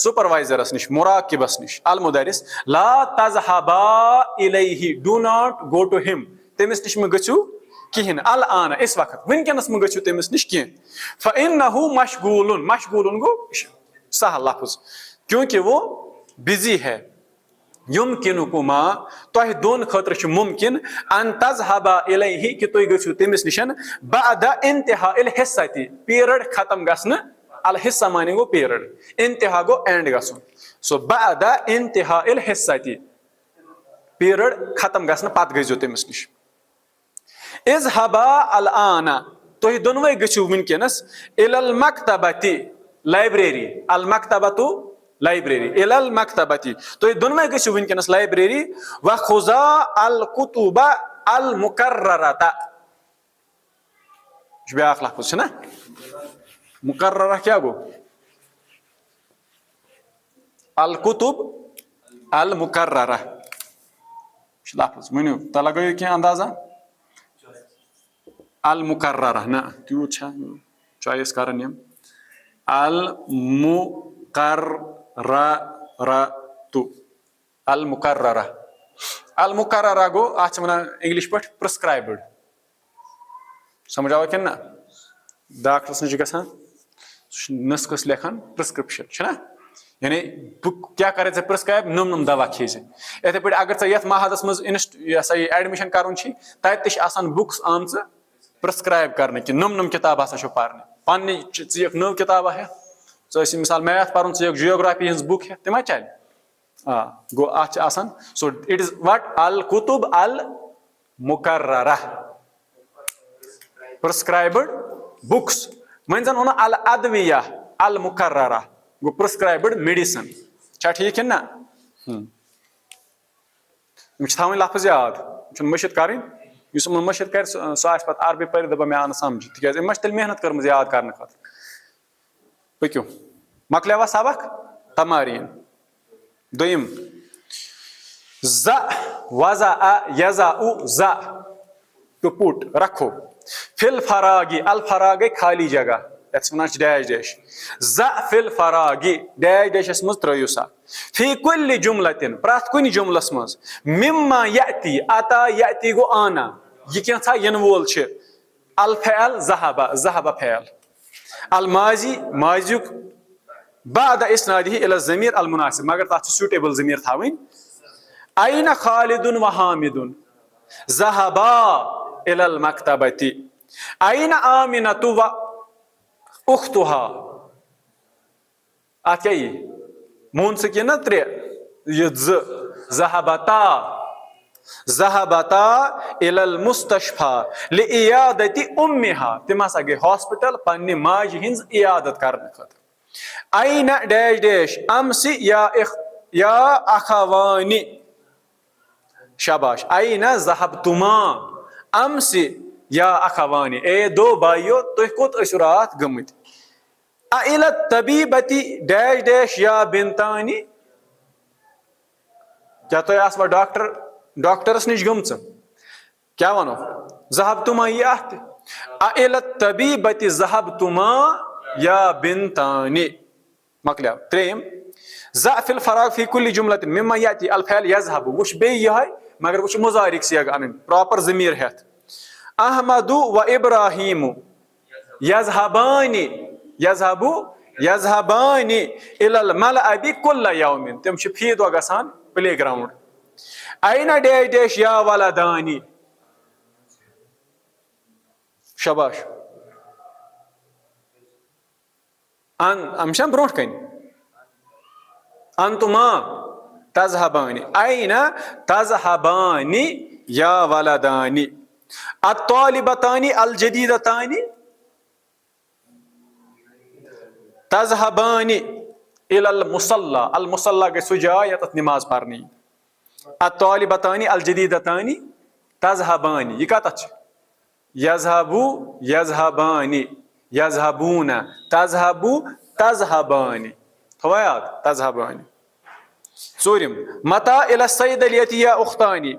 سپروایزرس نِش مراقبس نِش. المدرس لا تذهبا الیہ ڈو ناٹ گو ٹو ہم. تٔمِس نِش مہ گٔژھِو کِہینۍ الان اس وقت ؤنکیٚنس مہ گٔژھِو تٔمِس نِش کینٛہہ. فإنه مشغول. مشغول گوٚو سہل لفظ کیونکہ وہ بزی ہے. یمکنکما تۄہہِ دۄن خٲطرٕ چھُ ممکن ان تذهبا الیہ کہِ تُہۍ گٔژھِو تٔمِس نِش بعد انتہا الحصۃ پیٖرڈ ختم گژھنہٕ. الحصہ معنی گوٚو پیٖرڈ انتہا گوٚو اینڈ گژھُن. سو بعد انتہا الحصۃ پیٖرڈ ختم گژھنہٕ پتہٕ گٔژھۍزیٚو تٔمِس نِش. اذهبا الآن تُہۍ دۄنوے گٔژھِو ؤنکیٚنس الی المکتبۃ لایبریری. المکتبۃ لایبریری الی المکتبۃ تُہۍ دۄنوے گٔژھِو ؤنکیٚنس لایبریری. وخذا الکتب المقررۃ. یہِ چھُ بیاکھ لفظ چھُنہ. مقررہ کیٛاہ گوٚو الکتب المقررہ چھُ لفظ. ؤنِو تۄہہِ لگٲیِو کینٛہہ اندازہ. المقررہ نہ تیوٗت چھا چویِس کران یِم. المقررۃ المقررہ. المقررہ گوٚو اتھ چھِ ونان انگلش پٲٹھۍ پرسکرایبٕڈ. سمجھ آوا کِنہٕ نہ. ڈاکٹرس نِش چھِ گژھان سُہ چھُ نسخس لیکھان پرسکرپشن چھُنہ. یعنی بہٕ کیٛاہ کرے ژےٚ پرسکرایب نٔم دوا کھیٚیہِ زِ. یِتھٕے پٲٹھۍ اگر ژےٚ یتھ معہدس منٛز یہِ ہسا یہِ ایڈمِشن کرُن چھی تتہِ تہِ چھِ آسان بُکٕس آمژٕ پرسکرایب کرنہٕ کہِ نٔم کِتاب ہسا چھو پرنہِ. پننہِ ژٕ یِکھ نٔو کِتابہ ہٮ۪تھ ژٕ ٲسۍ مثال میتھ پرُن ژٕ یِکھ جیوگرافی ہٕنٛز بُک ہٮ۪تھ تہِ ما چلہِ. گوٚو اتھ چھِ آسان سو اٹ از وٹ الکتب المقررہ پرسکرایبٕڈ بُکس. وۄنۍ زن ووٚنُو الادویہ المقررہ گوٚو پرسکرایبٕڈ میڈِسن. چھا ٹھیٖک کِنہٕ نہ. یِم چھِ تھاوٕنۍ لفظ یاد یِم چھُنہٕ مٔشِد کَرٕنۍ. یُس یِمن مٔشِد کرِ سُہ آسہِ پتہٕ عربی پٔرِتھ دپان مےٚ آو نہٕ سمجھ تِکیٛازِ أمۍ ما چھِ تیٚلہِ محنت کٔرمٕژ یاد کرنہٕ خٲطرٕ. پٔکِو مۄکلیوا سبق. تماریٖن دوٚیِم ز وضع یضع ز ٹو پُٹ رکھو. فی الفراغ الفراغ گٔے خالی جگہ یتھ ونان چھِ ڈیش ڈیش. ز فی الفراغ ڈیش ڈیشس منٛز ترٲیِو سا. فی کُلہِ جملتن پرٛٮ۪تھ کُنہِ جملس منٛز. مما یأتی اتا یأتی گوٚو آنا یہِ کینٛژھا یِنہٕ وول چھِ. الفعل ذهب ذهب فعل. الماضی ماضیُک بعد اسنادہ الی الضمیر المناسب مگر تتھ چھِ سیوٗٹیبل ضمیٖر تھاوٕنۍ. این خالد و حامد ذهبا الی المکتبۃ. این آمنۃ و اختها. اتھ کیٛاہ یی مون سکیٖن نا 3 یہِ ذہبتا ذهبتا الى المستشفى لعیادت امها تم ہسا گئی ہاسپٹل پنہ ماجہ ہنز عیادت کرنے خاطر این ڈیش ڈیش امس یا اخوانی شاباش این ذهبتما امس یا اخوانی اے دو بائیو تُہۍ کوٚت ٲسِو راتھ گٔمٕتۍ اِلى الطبیبتی ڈیش ڈیش یا بنتانی کیا تُہۍ آسوا ڈاکٹرس نش گٔمژ کیا ونو ذهبتما یہ اتھ اِلى الطبیبتی ذهبتما یا بنتانی مکلیو تریم ضعف الفراغ فی کل جملة مما یاتی الفعل یذهب وش بیٚیہِ یِہوے مگر وچ مضارع سیغ انن پراپر ضمیر ہیتھ احمد و ابراہیم یذهبان الى الملعب كل یوم تم چھ فی دۄہ گژھان پلے گراؤنڈ این ڈیش ڈیش یا ولدانی شاباش امشان برونٹ کن انتما تذهبان این تذهبان یا ولدانی الطالبتان الجدیدتان تذهبان الى المصلى المصلى گئی سُہ جاے یتتھ نماز پرنی الطالبتان الجدیدتان تذهبان یہ کتتھ چھ یذهبان یذهبون تذهبان تھووا یاد تذهبان ژوٗرِم متى الى الصیدلیة یا اختانی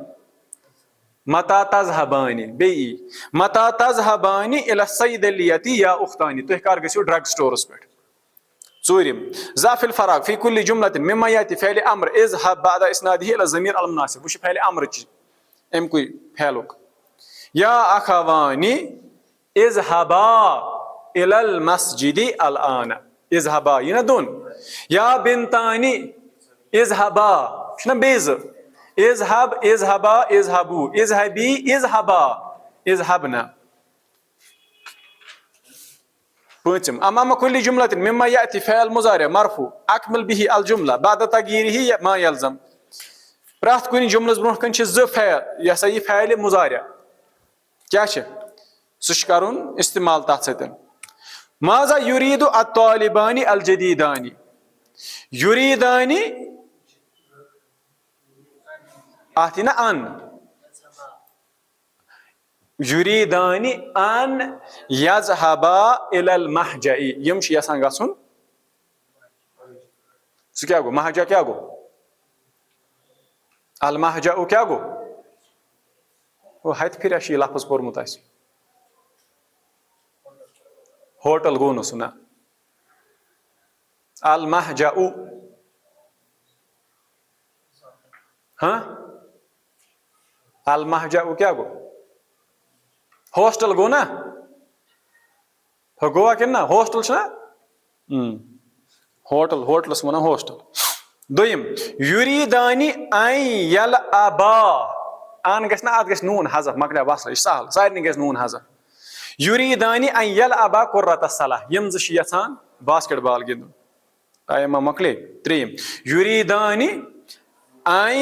متا تذهبان بیٚیہِ متا تذهبان الى الصیدلیة یا اختانی تُہۍ کر گٔژھِو ڈرگ سٹورس پٮ۪ٹھ ژوٗرِم ضعف الفراغ فی کل جملة مما یاتی فعل امر اذهب بعد اسناده الى الضمیر المناسب وہ فعل امر چ ام کوئی فعلک یا اخوانی اذهبا الى المسجد الان اذهبا یہ نہ دون یا بنتانی اذهبا چھنا بیز اذهب اذهبا اذهبوا اذهبي اذهبا اذهبنا پانچم امام كل جملة مما يأتي فعل مضارع مرفوع اكمل به الجملة بعد تغييره ما يلزم پرٛٮ۪تھ کُنہِ جملس برونٛٹھ کَنۍ چھِ زٕ فعل یہ سا یہ فعل مضارع کیا چھِ سُہ چھُ کرُن استعمال تتھ سۭتۍ ماذا يريد الطالبان الجديدان يريدان آتی نا ان یریدان ان یذهبا الى المهجع یم چھ یژھان گژھُن سُہ کیا گو مہجا کیا گو المہجع کیا گو وہ ہتھ پھر یہ لفظ پورمت آسہِ ہوٹل گو نہٕ سُہ نہ المہجع ہاں المہجع کیا گو ہاسٹل گو نا گوا کن نا ہاسٹل چھنا ہوٹل ہوٹلس ونان ہاسٹل دویم یریدانی ان یلعبا ان گژھِ نا اتھ گژھِ نون حذف مکلیو وصل یہ سہل سارنٕے گژھِ نون حذف یریدانی ان یلعبا قرۃ الصلاح یم زٕ چھِ یژھان باسکٹ بال گِنٛدُن ٹایم ما مکلے ترٛیٚیِم یریدانی ان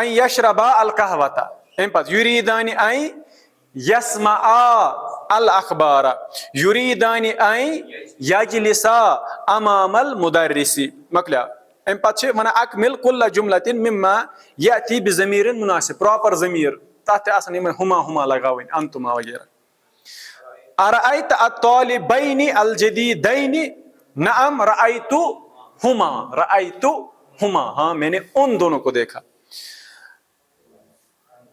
یشربا القہوۃ امہِ پتہٕ یریدانی ان یسمعا الاخبار یریدانی ان یجلسا امام المدرس مکلیو امہِ پتہٕ چھِ ونان اکمل کل جملة مما یأتی بضمیر مناسب پراپر ضمیر تتھ تہِ آسان یمن ہما ہما لگاوٕنۍ انتما وغیرہ ارأیت الطالبین الجدیدین نعم رأیتہما ہاں میں نے ان دونوں کو دیکھا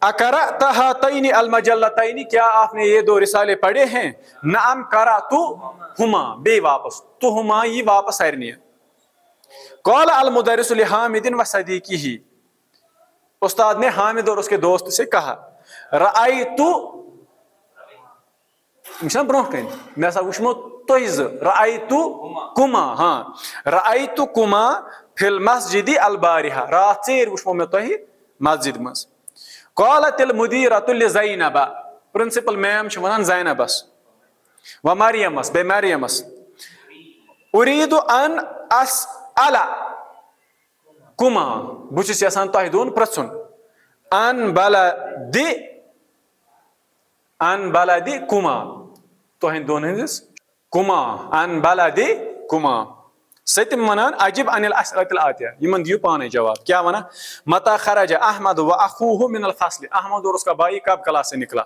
اقرأت ہاتین المجلتین کیا آپ نے یہ دو رسالے پڑھے ہیں نعم قرأتہما بے واپس تہما یہ واپس سارنی قال المدرس لحامد و صدیقہ استاد نے حامد اور اس کے دوست سے کہا رأیتو برونٹ کن میں سا وچھمو تہذ رأیتکما ہاں رأیتکما فی المسجد البارحہ رات ژیٖرۍ وچھمو میں تۄہہِ مسجد مز قالت المدیرۃ لزینب پرنسپل میم چھِ ونان زینبس و مریمس بیٚیہِ مریمس اُریٖدُ ان اسأل کما بہٕ چھُس یژھان تۄہہِ دۄن پرژھُن ان بلدی کما تہند دون ہندس کما ان بلدی کما ستم ونان عجب عن الاسئلة الآتیہ یمن دیو پانے جواب کیا ونا متى خرج احمد و اخوه من الفصل احمد اور اس کا بھائی کب کلاس سے نکلا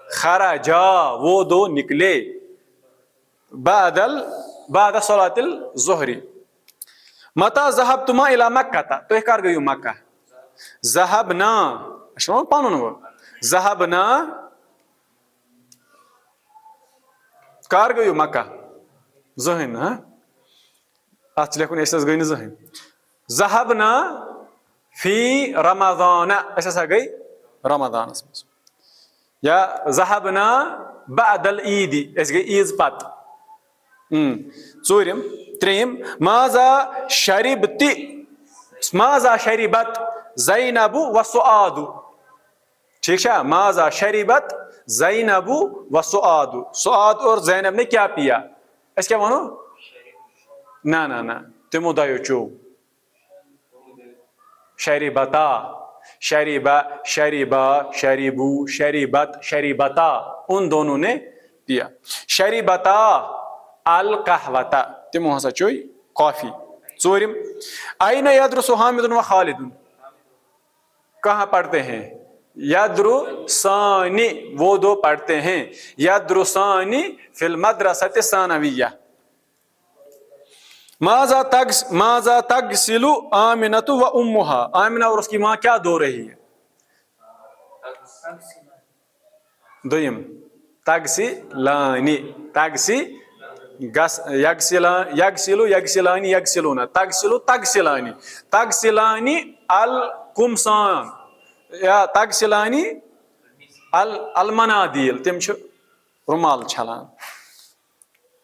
خرجا وہ دو نکلے بعد صلاة الظہر متى ذهبتما الى مکہ تو کر گیو مکہ ذهبنا شلون پانون وہ ذهبنا کر گیو مکہ ذہن ہاں ات لکھن اس گئی نا ذہن ذهبنا فی رمضان اس گئی رمضان یا ذهبنا بعد العید اس گئی عید پت ژوٗرِم ترٛیٚیِم ماذا شربت زینب و سعاد ٹھیک چھا ماذا شربت زینب و سعاد سعاد اور زینب نے کیا پیا اس کیا ونو نہ تمو دایو چو شربتا شربا شربو شربت شربتا ان دونوں نے پیا شربتا القہوتا تمو ہسا چوئی کافی ژوٗرِم این یدرس حامد و خالد کہاں پڑھتے ہیں یدرسانی وہ دو پڑھتے ہیں یدرسانی فی المدرسۃ الثانویہ ماذا تغسل آمنۃ و امها آمنہ اور اس کی ماں کیا دھو رہی ہے دویم تغسلانی تغسلانی القمصان یا تغسلانی المنادیل تم چھ رومال چھلان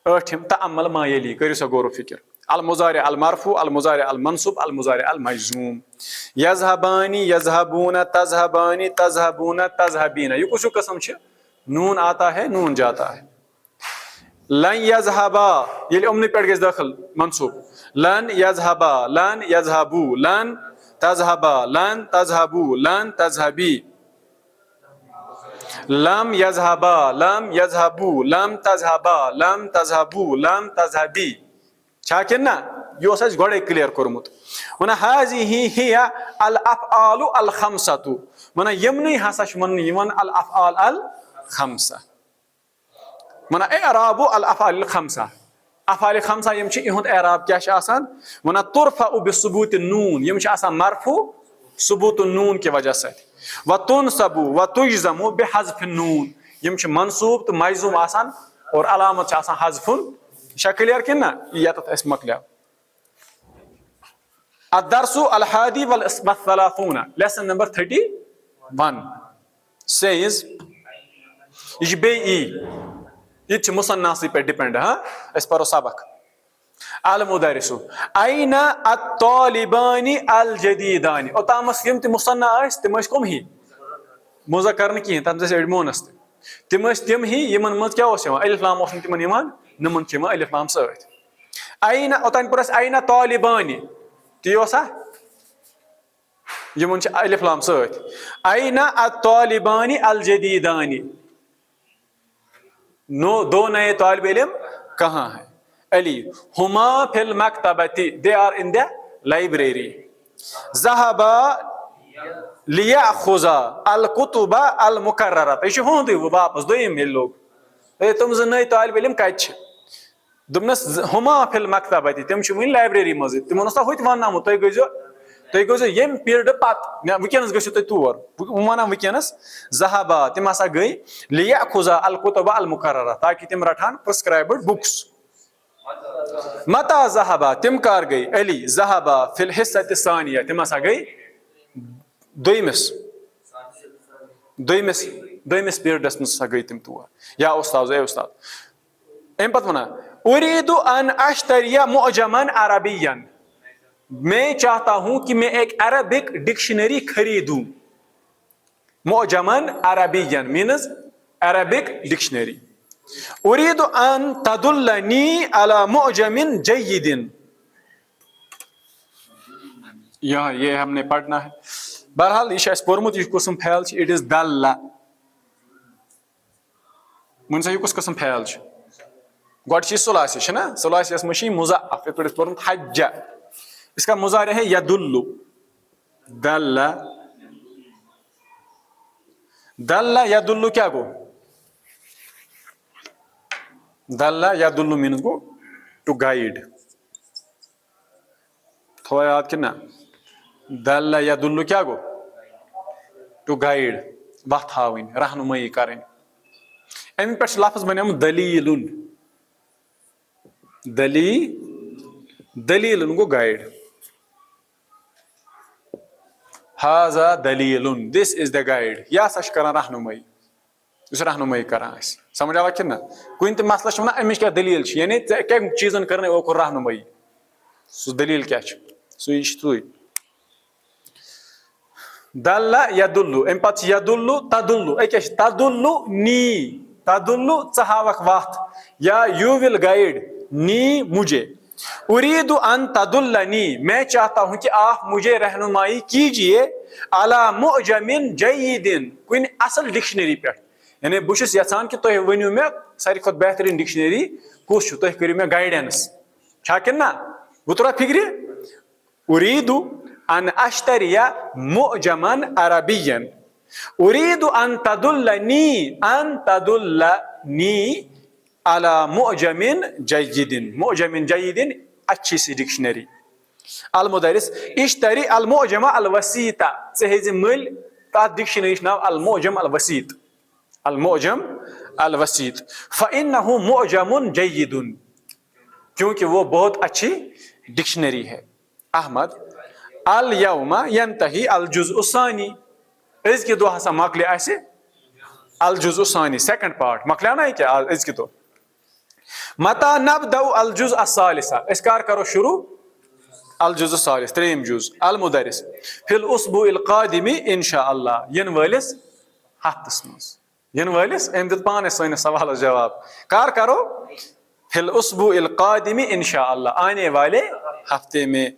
ٲٹھم تأمل ما یلی کٔرِو سا غور و فکر المضارع المرفوع المضارع المنصوب المضارع المجزوم یذهبانی یذهبون تذهبانی تذهبون تذهبین یہ کچھ قسم چھ نون آتا ہے نون جاتا ہے لن یذهبا یلی امنی پیٹ گیس داخل منصوب لن یذهبا لن یذهبو لن تذهبا لن تذهبو لن تذهبی لم یذهبا لم یذهبو لم تذهبا لم تذهبو لم تذهبی چھا کنا یہ اس گوڑے کلیئر کورمت ونا هذه هي الافعال الخمسه ونا یمنی ہسا من یمن الافعال الخمسه ونا اعراب الافعال الخمسه افعال خمسه یم چھ اہند اعراب کیا چھ آسان ونا ترفع بثبوت النون یم چھ آسان مرفوع ثبوت النون کی وجہ سے وتنصب وتجزم بحذف النون یم چھ منصوب تو مجزوم آسان اور علامت چھ آسان حذف شکلیئر کنا یہ تت اس مکلیا الدرس الحادی والثلاثون lesson number 31 says یہ بے یہ چھ مصنعی پہ ڈیپینڈ ہاں اس پر سبق المدرس این الطالبان الجدیدان اوتامس یم تی مصنع اس تم اس کم ہی مذکر نہ کہیں تم جیسے مونس تم اس تم ہی یمن مت کیا اس الف لام اس تمن یمان نمن چھ الف لام سۭتۍ این اوتان پر اس این طالبان تی اوسا یمن چھ الف لام سۭتۍ این الطالبان الجدیدان دو نئے طالب علم کہاں ہیں علی ہما فی المکتبتی they are in the library ذہبا لیأخذ الکتب المکررۃ یہ ہوندی وہ واپس دویم یہ لوگ تم ز نئے طالب علم کت چھ دمنس ہما فی المکتبتی تم چھ ون لائبریری مز تمن اس ہوت ونامو تُہۍ گٔژھِو یم پیریڈ پت ونکس گژھِو تُہۍ تور ونان ونکس ذہبا تم ہسا گئی لیأخذ الکتب المکررۃ تاکہ تم رٹھان پرسکرائبڈ بکس متا ذہبا تم کار گئی علی ذہبا فی الحصۃ الثانیہ تم ہسا گئی دویمس پیریڈس مز ہسا گئی تم تور یا استاد اے استاد ام پت ونا اريد ان اشتری معجما عربیا میں چاہتا ہوں کہ میں ایک عربک ڈکشنری خریدوں معجما عربیا مینز عربک ڈکشنری اريد ان تدلنی على معجم جید یہاں یہ ہم نے پڑھنا ہے بہرحال یہ پورمت یہ قسم پھیل اٹ از دل. ون سا یہ کس قسم پھیل گۄڈٕ چھِ ثلاثی نا ثلاثیس منٛز چھِ یہِ مضاعف یِتھ پٲٹھۍ اَسہِ پوٚرمُت حجہ اس کا مضارع ہے یدُلُّ دل. دل یدُلُّ کیا گوٚو دل یدُلُّ مینز گوٚو ٹو گایڈ. تھوڑا یاد کِنہٕ نہ دل یدُلُّ کیا گوٚو ٹو گایڈ وتھ ہاوٕنۍ رہنمٲیی کرٕنۍ. امہِ پٮ۪ٹھ چھُ لفظ بنیومُت دلیٖلُن. دلیٖلُن گوٚو گایڈ. ہاذا دلیٖلُن دِس از دا گایڈ. یہِ ہسا چھُ کران رہنمٲیی یُس رہنمٲیی کران آسہِ. سمجھ آوا کِنہٕ نہ کُنہِ تہِ مسلس چھِ ونان امِچ کیٛاہ دلیٖل چھِ یعنی ژےٚ کمہِ چیٖزن کٔرنَے اوکُن رہنمٲیی سُہ دلیٖل کیٛاہ چھِ سُے چھُ سُے. دل یدُلُّ امہِ پتہٕ چھِ یدُلُّ تدُلُّ أکیٛاہ چھِ تدُلُّ نی تدُلُّ ژٕ ہاوکھ وتھ یا یو ول گایڈ نی مجھے. اریدُ ان تدلنی میں چاہتا ہوں کہ آپ مجھے رہنمائی کیجیے علی معجم جید کُنہِ اصل ڈکشنری پٮ۪ٹھ. یعنی بہٕ چھُس یژھان کہ تُہۍ ؤنِو مےٚ ساروی کھۄتہٕ بہتریٖن ڈکشنری کُس چھُ تُہۍ کٔرِو مےٚ گایڈنس چھا کِنہٕ نہ وۄنۍ ترٛووا فکرِ. اریدُ ان اشتری معجمن عربین اریدُ ان تدلنی علی معجم جید. معجم جید اچھی سی ڈکشنری. المدرس اشتری المعجم الوسیط ژٕ ہیٚزِ مٔلۍ تتھ ڈکشنری چھُ ناو المعجم الوسیط. المعجم الوسیط فإنه معجم جید کیونکہ وہ بہت اچھی ڈکشنری ہے. احمد الیوم ینتہی الجزء الثانی أزکہِ دۄہ ہسا مۄکلہِ اسہِ الجزء الثانی سیکنڈ پارٹ مۄکلیو نا یہِ کیٛاہ أزکہِ دۄہ. متى نبدأ الجزء الثالث أسۍ کر کرو شروع الجزء الثالث ترٛیٚیِم جُز. المدرس فی الاسبوع القادم انشاء اللہ ینہٕ وٲلِس ہفتس منٛز. ینہٕ وٲلِس أمۍ دیُت پانے سٲنِس سوالس جواب. کر کرو فی الاسبوع القادم انشاء اللہ آنے والے ہفتے میں.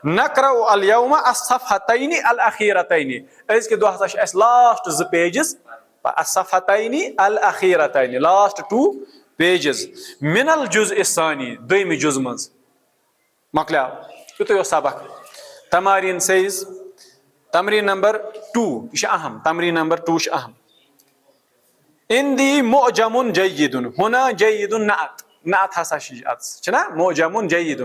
نقرأ اليوم الصفحتين الاخيرتين أزکہِ دۄہ ہسا چھِ اسہِ لاسٹ 2 پیجز الصفحتين الاخيرتين لاسٹ 2 پیجز من الجزء الثاني دوٚیمہِ جُز منٛز مۄکلیو. یُتُے اوس سبق. تمارین سیز تمرین نمبر 2 یہِ چھِ اہم تمرین نمبر 2 چھِ اہم. اندی معجم جید ہنا جید نعت نعت ہسا چھُنا معجم جید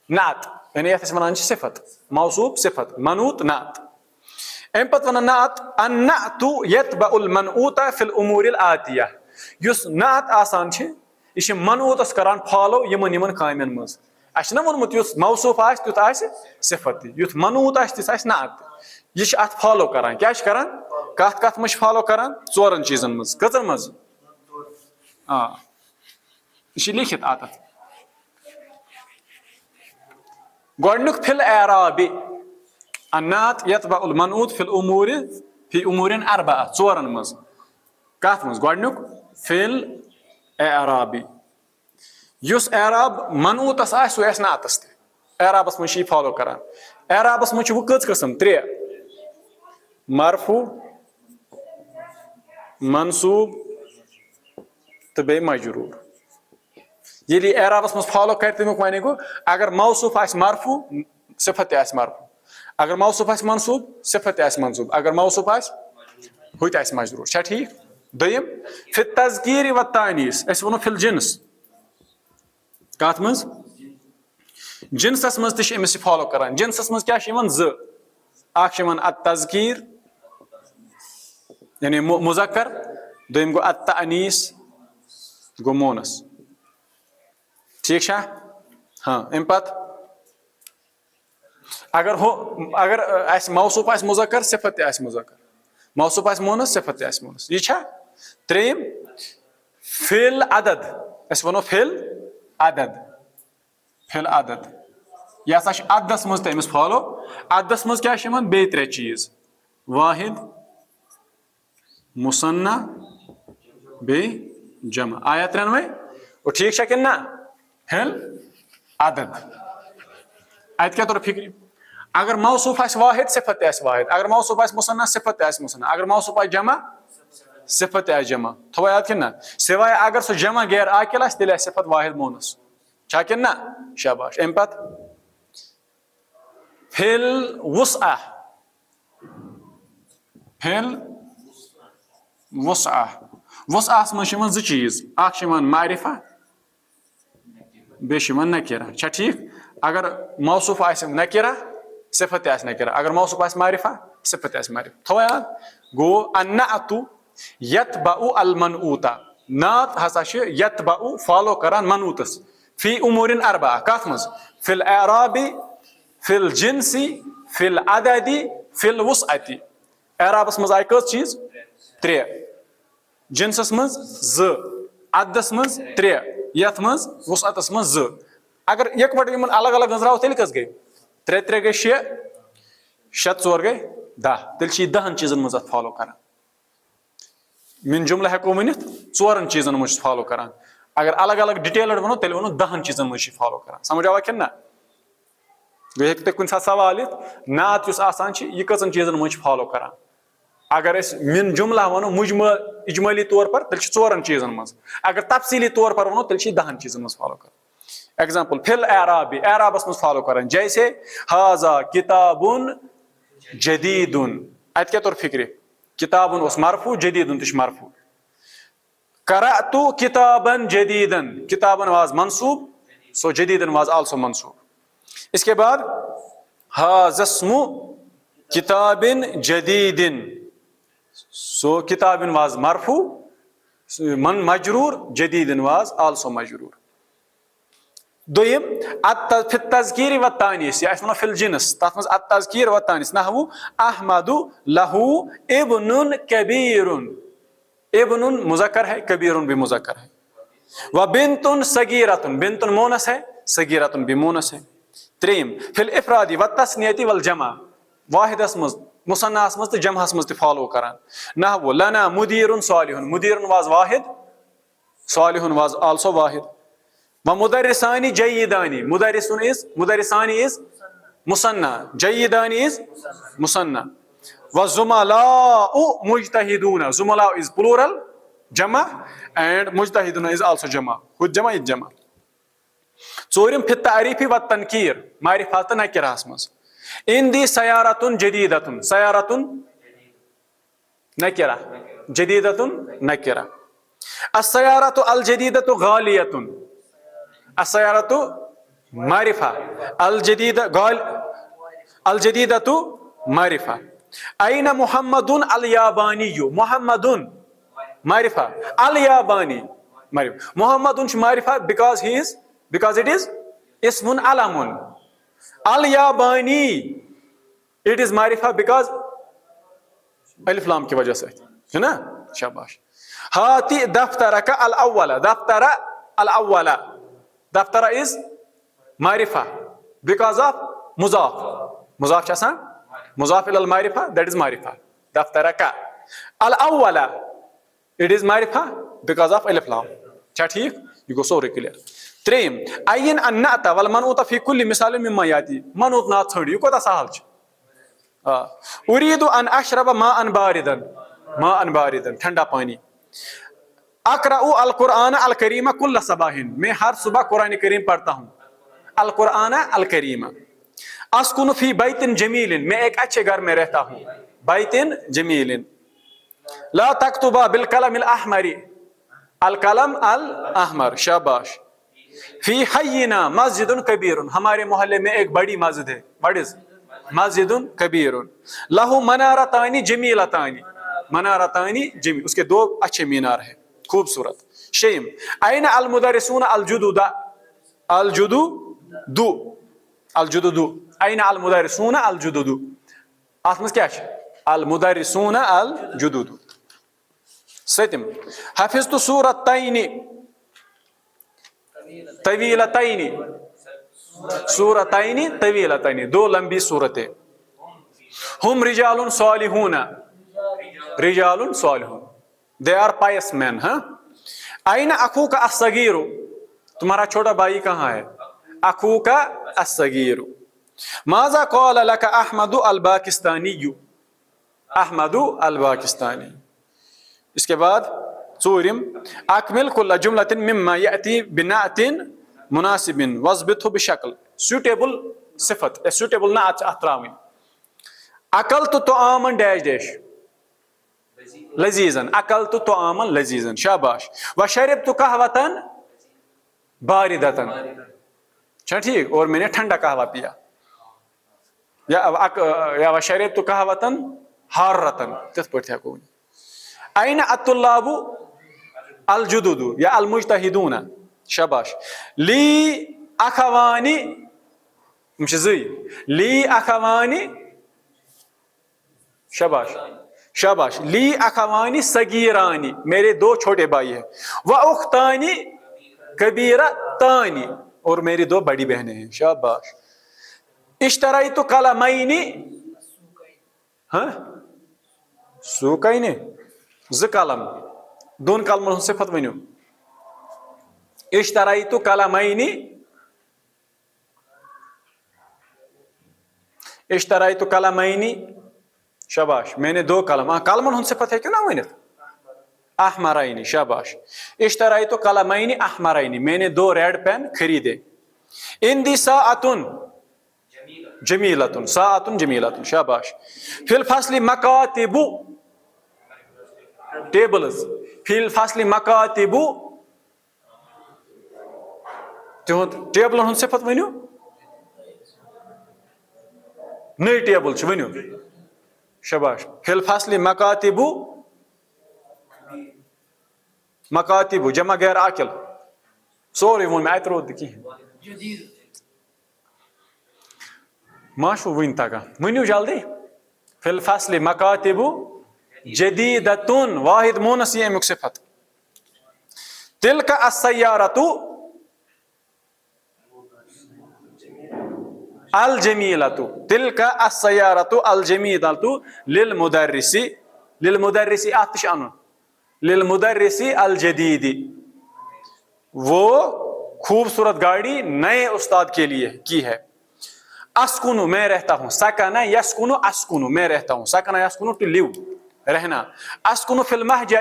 نعت یعنی یتھ أسۍ ونان چھِ صفت موصوف صفت منعوت نعت. امہِ پتہٕ ونان نعت النعت یتبع المنعوت فی الامور الآتیہ. یُس نعت آسان چھِ یہِ چھِ منعوتس کران فالو یِمن کامٮ۪ن منٛز. اسہِ چھُنہ ووٚنمُت یُس موصوف آسہِ تیُتھ آسہِ صفت تہِ یُتھ منعوت آسہِ تِژھ آسہِ نعت تہِ. یہِ چھِ اتھ فالو کران کیٛاہ چھِ کران کتھ منٛز چھِ فالو کران 4 چیٖزن منٛز. کٔژن منٛز یہِ چھِ لیکھِتھ اتتھ. گۄڈنیُک فی الاعراب النعت یتبع المنعوت فی امور 4 4 منٛز. کتھ منٛز گۄڈنیُک فی الاعراب یُس اعراب منعوتس آسہِ سُہ آسہِ نعتس تہِ. اعرابس منٛز چھِ یہِ فالو کران. اعرابس منٛز چھِ وۄنۍ کٔژ قٕسم 3 مرفوع منصوب تہٕ بیٚیہِ مجروٗر. ییٚلہِ یہِ اعرابس منٛز فالو کرِ تمیُک ونے گوٚو اگر موصوف آسہِ مرفوع صفت تہِ آسہِ مرفوع اگر موصوف آسہِ منصوب صفت تہِ آسہِ منصوب اگر موصوف آسہِ ہُہ تہِ آسہِ مجروٗر. چھا ٹھیٖک. دوٚیِم فی التذکیٖر والتانیٖث أسۍ وَنو فی الجنس. کتھ منٛز جنسس منٛز تہِ چھِ أمِس یہِ فالو کران. جنسس منٛز کیٛاہ چھِ یِوان 2 اکھ چھِ یِوان التذکیٖر یعنی مُذکر دوٚیِم گوٚو التانیٖث گوٚو مونس. ٹھیٖک چھا. امہِ پتہٕ اگر اسہِ موصوف آسہِ مُذکر صفت تہِ آسہِ مُذکر موصوف آسہِ مونس صفت تہِ آسہِ مونس. یہِ چھا. ترٛیٚیِم فی العدد أسۍ وَنو فی العدد فی العدد یہِ ہسا چھُ عددس منٛز تہِ أمِس فالو. عددس منٛز کیٛاہ چھِ یِوان بیٚیہِ 3 چیٖز واحد مُثنّا بیٚیہِ جمع. آیا 3 وَے گوٚو ٹھیٖک چھا کِنہٕ نہ. فی العدد اتہِ کیٛاہ توٚر فِکرِ اگر موصوف آسہِ واحد صفت تہِ آسہِ واحد, اگر موصوف آسہِ مُثنّا صفت تہِ آسہِ مُثنّا, اگر موصوف آسہِ جمع صفت تہِ آسہِ جمع. تھوٚوا یاد کِنہٕ نہ, سوائے اگر سُہ جمع غیر عاقل آسہِ تیٚلہِ آسہِ صفت واحد مونس. چھا کِنہٕ نہ؟ شاباش. اَمہِ پتہٕ فِل وُسعہ, فِل وُسعہ, وُسعہس منٛز چھِ یِوان زٕ چیٖز, اکھ چھِ یِوان معرفہ بیٚیہِ چھِ یِوان نکیرہ. چھا ٹھیٖک؟ اگر موصوف آسہِ نکیرہ صفت تہِ آسہِ نکیرہ, اگر موصوف آسہِ معرفہ صفت تہِ آسہِ معرفہ. تھوٚوا یاد؟ گوٚو النعت یتبع المنعوت, نعت ہسا چھِ یتبع فالو کران منعوتس فی امورن اربعہ. کتھ منٛز؟ فی الاعراب, فی الجنس, فی العدد, فی الوسعت. اعرابس منٛز آیہِ کٔژ چیٖز؟ 3, جنسس منٛز 2, عددس منٛز 3, یتھ منٛز وسعتس منٛز 2. اگر یکوٹہٕ یِمن الگ الگ أنٛزراوو تیٚلہِ کٔژ گٔے؟ 3 3 گٔے 6, 6 4 گٔے 10. تیٚلہِ چھِ یہِ 10 چیٖزن منٛز اتھ فالو کران. من جملہٕ ہٮ۪کو ؤنِتھ 4 چیٖزن منٛز چھُ فالو کران. اگر الگ الگ ڈِٹیلڈ ونو تیٚلہِ ونو 10 چیٖزن منٛز چھِ فالو کران. سمجھ آوا کِنہٕ نہ؟ بیٚیہِ ہیٚکہِ تۄہہِ کُنہِ ساتہٕ سوال یِتھ, نعت یُس آسان چھِ یہِ کٔژن چیٖزن منٛز چھِ فالو کران. اگر أسۍ من جملہ ونو اجمٲلی طور پر تیٚلہِ چھِ 4 چیٖزن منٛز. اگر تفصیٖلی طور پر ونو تیٚلہِ چھِ یہِ 10 چیٖزن منٛز فالو کران. ایگزامپل فِل اعراب, اعرابس منٛز فالو کران. جیسے ہاذا کتابن جدیدن, اتہِ کیٛاہ توٚر فکرِ؟ کتابن اوس مرفوع, جدیدن تہِ چھُ مرفوع. قرأت کتابن جدیدن, کتابن واز منصوب, سو جدیدن واز آلسو منصوب. اس کے بعد ہاذا اسم کتابن جدیدن, سو کتابن واز مرفوع, من مجرور, جدیدن واز آلسو مجرور. دویم فی التذکیر و التانیث, یا أسۍ وَنو فی الجنس, تتھ منٛز التذکیر و التانیث. نحو احمد لہ ابن کبیر, ابن مذکر ہے, کبیر بھی مذکر ہے. و بنت صغیرۃ, بنت مونس ہے, صغیرۃ بھی مونس ہے. تریم فی الافراد و التثنیۃ والجمع, واحدس منٛز, مُثناہس منٛز تہٕ جمعس منٛز تہِ فالو کران. نحو لنا مدیر صالح, مدیر واز واحد, صالح واز آلسو واحد. و مدرسان جیدانی, مدرسانی از مثنى, جیدانی از مثنى. و زملاء مجتہدون, زملاء is plural جمع and مجتہدون is also جمع, خود جمع یہِ جمع. ژوٗرِم فی التعریف و التنکیر, معرفہ تہٕ نکرہس منٛز. اندی سیارتن جدیدتن, سیارتن نکرہ, جدیدتن نکرہ. السیارۃ الجدیدۃ غالیۃ, السیارۃ معرفہ, الجدیدۃ معرفہ. این محمد الیابانی, محمد معرفہ, الیابانی معرفہ. محمد چھُ معرفہ because it is اسم علم. الیابانی it is معرفہ because الف لام کی وجہ سے ہے نا. شاباش. ہاتی دفترک الاول, دفتر الاول, دفتر is معرفہ because of مضاف, مضاف چھِ آسان مضاف الی المعرفہ, that is معرفہ. دفترک الاول it is معرفہ because of الف لام. چھا ٹھیک؟ یہ گوٚو سورُے کلیئر. ترٛیٚیِم عین النعت والمنعوت فی کل مثال مما یاتی, منعوت نعت ژھٲنٛڈِو, یہِ کوتاہ سہل چھُ. اُریٖدُ ان اشرب ماء باردن, ماء باردن ٹھنڈا پانی. اقرأ القرآن الکریم کل صباح, میں ہر صبح قرآن کریم پڑھتا ہوں. القرآن الکریم. اسکن فی بیت جمیل, میں ایک اچھے گھر میں رہتا ہوں. بیت جمیل. لا تکتبا بالقلم الاحمر, القلم الاحمر. شاباش. فی حینا مسجد کبیر, ہمارے محلے میں ایک بڑی مسجد ہے. What is مسجد کبیر. لہو منارتان جمیلتان, منارتان جمیل, اس کے 2 اچھے مینار ہیں خوبصورت. شیم این المدرسون الجدد, الجدد, الجدد, این المدرسون الجدد. اتھ منٛز کیٛاہ چھِ؟ المدرسون الجدد. سٔتِم حفظت سورتین طویلتین, سورتین طویلتین, 2 لمبی صورتیں. ہم رجال صالحون, رجال صالحون, they are pious men. ہاں. این اخوک الصغیر, تمہارا چھوٹا بھائی کہاں ہے؟ اخوک الصغیر. ماذا قال لك احمد الباکستانی، احمد الباکستانی. اس کے بعد ژوٗرِم اکمل كل جملة مما يأتي بنعت مناسب واضبطه بشكل suitable صفت suitable نعت اتھ تراوٕنۍ. اکلت طعاما ڈیش ڈیش لذیذا، اکلت طعاما لذیذا، شاباش. وشربت قہوة باردة، چھا ٹھیک، اور میں نے ٹھنڈا قہوہ پیا. یا وشربت قہوة حارة، تتھ پٲٹھۍ ہٮ۪کو ؤنِتھ. أين الطلاب الجدد یا المجتہدون، شاباش. لی اخوانی، یِم چھِ زٕے، لی اخوانی، شاباش شاباش. لی اخوانی صغیرانی، میرے دو چھوٹے بھائی ہیں. و اختانی کبیرتانی، اور میری دو بڑی بہنیں ہیں، شاباش. اشتریت قلمین، ہاں سوکین، زٕ قلم، دون قلمن ہُنٛد صفت ؤنِو. اشتریت قلمین، اشتریت قلمین، شاباش. میں نے دو قلم، قلمن ہُنٛد صفت ہیٚکِو نا ؤنِتھ. احمرین، شاباش. اشتریت قلمین احمرین، میں نے دو ریڈ پین خریدے. عندی ساعۃ جمیلۃ، ساعۃ جمیلۃ، شاباش. فی الفصل مکاتب ٹیبلز، فی الفصل مکاتب، تہنٛد ٹیبلن ہُنٛد صفت ؤنِو. نٔے ٹیبل چھِ، ؤنِو، شاباش. فی الفصل مکاتب، مکاتب جمع غیر عاقل، سورُے ووٚن مےٚ، اَتہِ روٗد نہٕ کِہینۍ. ما چھُو وٕنہِ تگان، ؤنِو جلدی. فی الفصل مکاتب جدیدتن، واحد مونس یہ امیُک صفت. تلک السیارۃ الجمیلۃ، تلک السیارۃ الجمیلۃ للمدرس، للمدرس اتھ تہِ چھُ اَنُن، للمدرس الجدید، وہ خوبصورت گاڑی نئے استاد کے لیے کی ہے. اسکنو، میں رہتا ہوں. سکن یسکنو اسکنو، میں رہتا ہوں. سکن یسکنو ٹو لیو، رہنا. اسکنو فی المہجع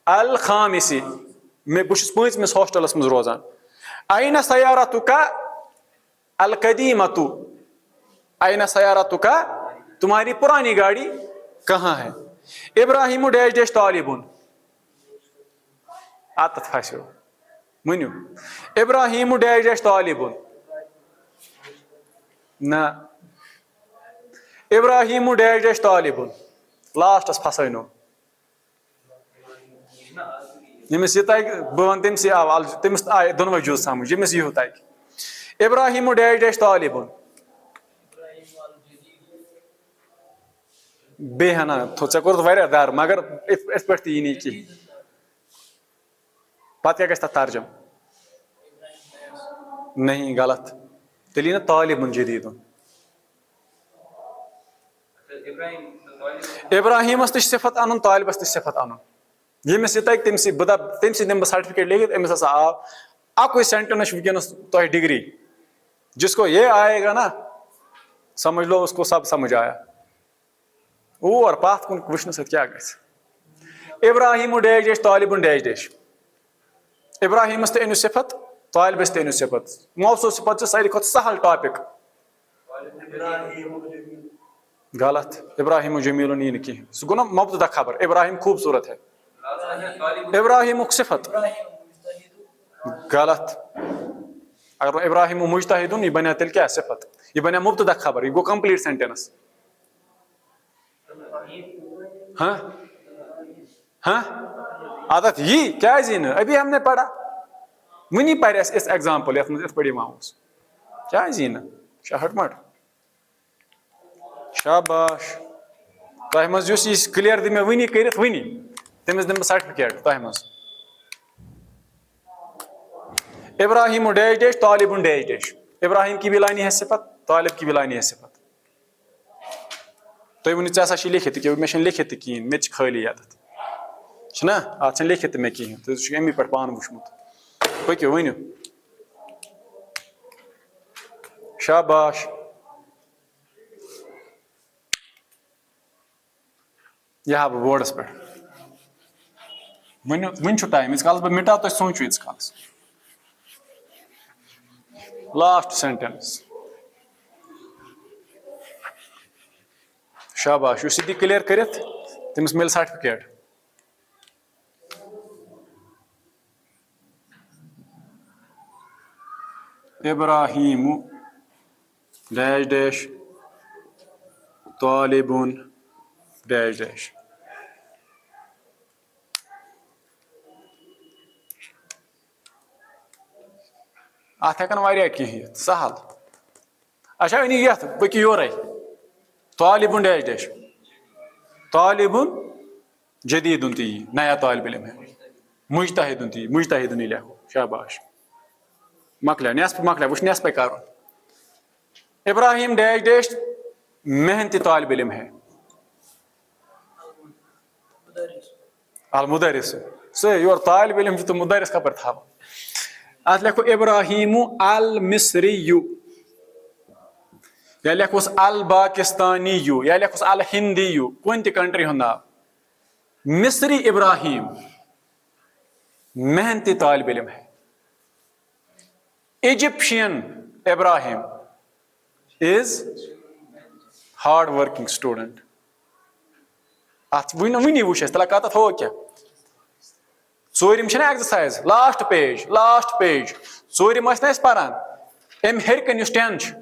الخامس، میں بہٕ چھُس 5مِس ہاسٹلس منٛز روزان. این سیارتک القدیمۃ، این سیارتک، تمہاری پرانی گاڑی کہاں ہے. ابراہیم ڈیش ڈیش طالبن، اتتھ پھسیو، ؤنِو. ابراہیم ڈیش ڈیش طالبن، نہ، ابراہیم ڈیش ڈیش طالبن، لاسٹس پھسٲینو. ییٚمِس یہِ تگہِ بہٕ وَنہٕ تٔمسٕے آو، تٔمِس آیہِ دۄنوَے جُز سمجھ، ییٚمِس یہِ تگہِ. ابراہیم ڈیش ڈیش طالبن، بیٚیہِ ہنا ژےٚ کوٚرُتھ واریاہ در، مگر یِتھ پٲٹھۍ تہِ یی نہٕ کِہینۍ. پتہٕ کیٛاہ گژھِ تتھ ترجم؟ نہیں، غلط. تیٚلہِ یی نا طالبن جدیدن. ابراہیمس تہِ چھِ صفت انُن، طالبس تہِ چھِ صفت انُن. ییٚمِس یہِ تگہِ تٔمسٕے بہٕ دپہٕ تٔمسٕے دِمہٕ بہٕ سرٹیفکیٹ لیکھِتھ أمِس ہسا آو. اکُے سینٹینس چھُ وٕنکیٚنس تۄہہِ ڈگری. جس کو یہ آئے گا نا سمجھ لو اس کو سب سمجھ آیا. اور پتھ کُن وٕچھنہٕ سۭتۍ کیٛاہ گژھِ. ابراہیم ڈیش ڈیش طالبن ڈیش ڈیش. ابراہیمس تہِ أنِو صفت، طالبس تہِ أنِو صفت. موصوٗف صفت چھِ ساروی کھۄتہٕ سہل ٹاپک. غلط. ابراہیم جمیلن یی نہٕ کِہینۍ، سُہ گوٚو نا مبتدا خبر. ابراہیم خوبصورت ہے، ابراہیمُک صفت، غلط. اگر ابراہیم مجتہدن، یہ بنیا تیٚلہِ کیٛاہ صفت، یہ بنیا مبتدا خبر، یہ گوٚو کمپلیٹ سینٹینس. ہاں ہاں عادت یی کیٛازِ یی نہٕ، ابھی ہم نے پڑھا. وٕنی پرِ اَسہِ اِژھ ایگزامپل یتھ منٛز یِتھ پٲٹھۍ یِوان اوس. کیٛازِ یی نہٕ، شاہٹ مٹ. شاباش. تۄہہِ منٛز یُس یہِ کلیر دِ مےٚ وٕنی کٔرِتھ وٕنی، تٔمِس دِمہٕ بہٕ سرٹیفکیٹ تۄہہِ منٛز. ابراہیم ڈیش ڈیش طالبن ڈیش ڈیش. ابراہیم کی بھی لانی ہے صفت، طالب کی بھی لانی ہے صفت. تُہۍ ؤنِو ژےٚ ہسا چھِ لیکھِتھ تہِ کیٚنٛہہ، مےٚ چھِنہٕ لیکھِتھ تہِ کِہینۍ، مےٚ تہِ چھِ خٲلی یتتھ، چھُنہ، اتھ چھنہٕ لیکھِتھ تہِ مےٚ کِہینۍ. تُہۍ چھِو امی پٮ۪ٹھ پانہٕ وٕچھمُت. پٔکِو ؤنِو. شاباش. یہ ہا بہٕ بورڈس پٮ۪ٹھ. وٕنہِ چھُ ٹایم. ییٖتِس کالس بہٕ مِٹاو تُہۍ سونٛچِو ییٖتِس کالس. Last sentence. شاباش. یُس یہِ دی کٕلیر کٔرِتھ تٔمِس مِلہِ سرٹِفِکیٹ. ابراہیٖمُ ڈیش ڈیش طالبُن ڈیش ڈیش. اتھ ہٮ۪کن واریاہ کینٛہہ یِتھ. سہل. اچھا أنِو یتھ پٔکِو یورے. طالبُن ڈیش ڈیش. طالبُن جدیٖدُن تہِ یی. نیا طالب علم ہے. مجتہدُن تہِ یی. مجتہدُن یہِ لیکھو. شاباش. مۄکلیو. نٮ۪صف مۄکلیو. وٕچھ نٮ۪صفے کرُن. ابراہیم ڈیش ڈیش محنتی طالب علم ہے. المدرس. صحیح. یور طالب علم چھُ تہٕ مدرس کپٲرۍ تھاوو. اتھ لیکھو ابراہیٖمُ المصریُ. یا لیکھوس الپاکستانیُ. یا لیکھوس الہندیُ. کُنہِ تہِ کنٹری ہُنٛد ناو. مصری ابراہیم محنتی طالب علم ہے. Egyptian Ibrahim is hard working student. اتھ وٕنی وٕچھ اَسہِ تلہ کتھ تھوٚو کیٛاہ. ژوٗرِم چھِنہ exercise. Last page. Last page. ژوٗرِم ٲسۍ نہ أسۍ پران. اَمہِ ہیٚرِ کَنہِ یُس 10 چھُ.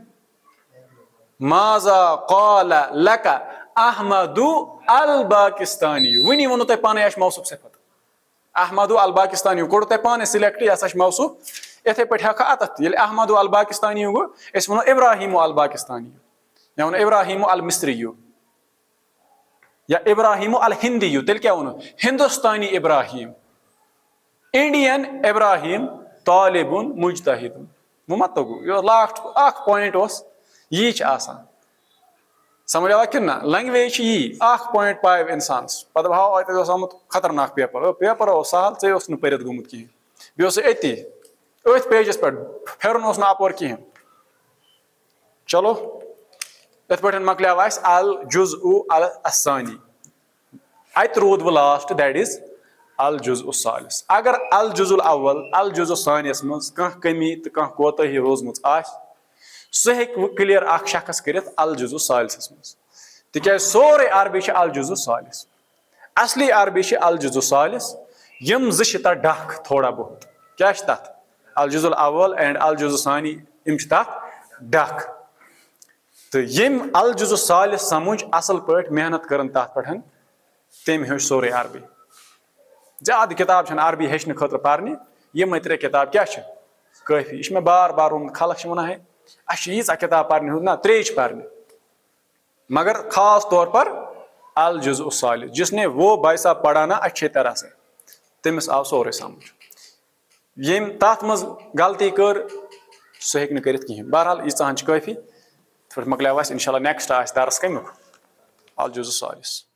ماذا قال لك احمد الپاکستانی. وٕنی ووٚنوُ تۄہہِ پانے یہِ چھُ موصوف صفت. احمد الپاکستانی کوٚرُو تۄہہِ پانے سِلیکٹ. یہِ ہسا چھُ موصوف. یِتھے پٲٹھۍ ہٮ۪کو اتتھ تہِ. ییٚلہِ احمد الپاکستانی گوٚو أسۍ وَنو ابراہیٖمُ الپاکستانی. یا وَنو ابراہیٖمُ المصریُ. یا ابراہیٖمُ الہندیُ. تیٚلہِ کیٛاہ ووٚنو. ہندوستانی ابراہیم. انڈین ابراہیم طالبُن مجتہدُن. وۄنۍ ما توٚگوُ. یہِ لاسٹ اکھ پویِنٹ اوس. یی چھِ آسان. سمجھ آوا کِنہٕ نہ. لنگویج چھِ یی. اکھ پویِنٹ پایو انسانس. پتہٕ دپہو تتہِ اوس آمُت خطرناک پیپر. پیپر اوس سہل. ژےٚ اوس نہٕ پٔرِتھ گوٚمُت کِہینۍ. بیٚیہِ اوس أتی أتھۍ پیجس پٮ۪ٹھ. پھیرُن اوس نہٕ اپور کِہینۍ. چلو یِتھ پٲٹھۍ مۄکلیو اَسہِ الجزء الثانی. اتہِ روٗد وۄنۍ لاسٹ. That is الجزء الثالث. اگر الجزء الاول الجزء الثانیس منٛز کانٛہہ کمی تہٕ کانٛہہ کوتٲہی روٗزمٕژ آسہِ سُہ ہیٚکہِ وۄنۍ کٕلیر اکھ شخص کٔرِتھ الجزء الثالثس منٛز. تِکیٛازِ سورُے عربی چھِ الجزء الثالث. اصلی عربی چھِ الجزء الثالث. یِم زٕ چھِ تتھ ڈکھ تھوڑا بہت. کیٛاہ چھِ تتھ. الجزء الاول اینڈ الجزء الثانی. یِم چھِ تتھ ڈکھ. تہٕ ییٚمۍ الجزء الثالث سمجھ اصل پٲٹھۍ محنت کٔرٕن تتھ پٮ۪ٹھ تٔمۍ ہیوٚچھ سورُے عربی. زیادٕ کِتاب چھنہٕ عربی ہیٚچھنہٕ خٲطرٕ پرنہِ. یِمے 3 کِتاب کیٛاہ چھِ کٲفی. یہِ چھُ مےٚ بار بار ووٚنمُت. خلق چھِ ونان ہے اَسہِ چھِ ییٖژاہ کِتاب پرنہِ ہُنٛد. نہ 3 چھِ پرنہِ. مگر خاص طور پر الجزء الثالث. جس نے وہ بھائی صاحب پڑھا نا اچھی طرح سے تٔمِس آو سورُے سمجھ. ییٚمۍ تتھ منٛز غلطی کٔر سُہ ہیٚکہِ نہٕ کٔرِتھ کِہینۍ. بہرحال ییٖژاہن چھِ کٲفی. یِتھ پٲٹھۍ مۄکلیو اَسہِ. انشاء اللہ نیکسٹ آسہِ درس کمیُک. الجزء الثالث.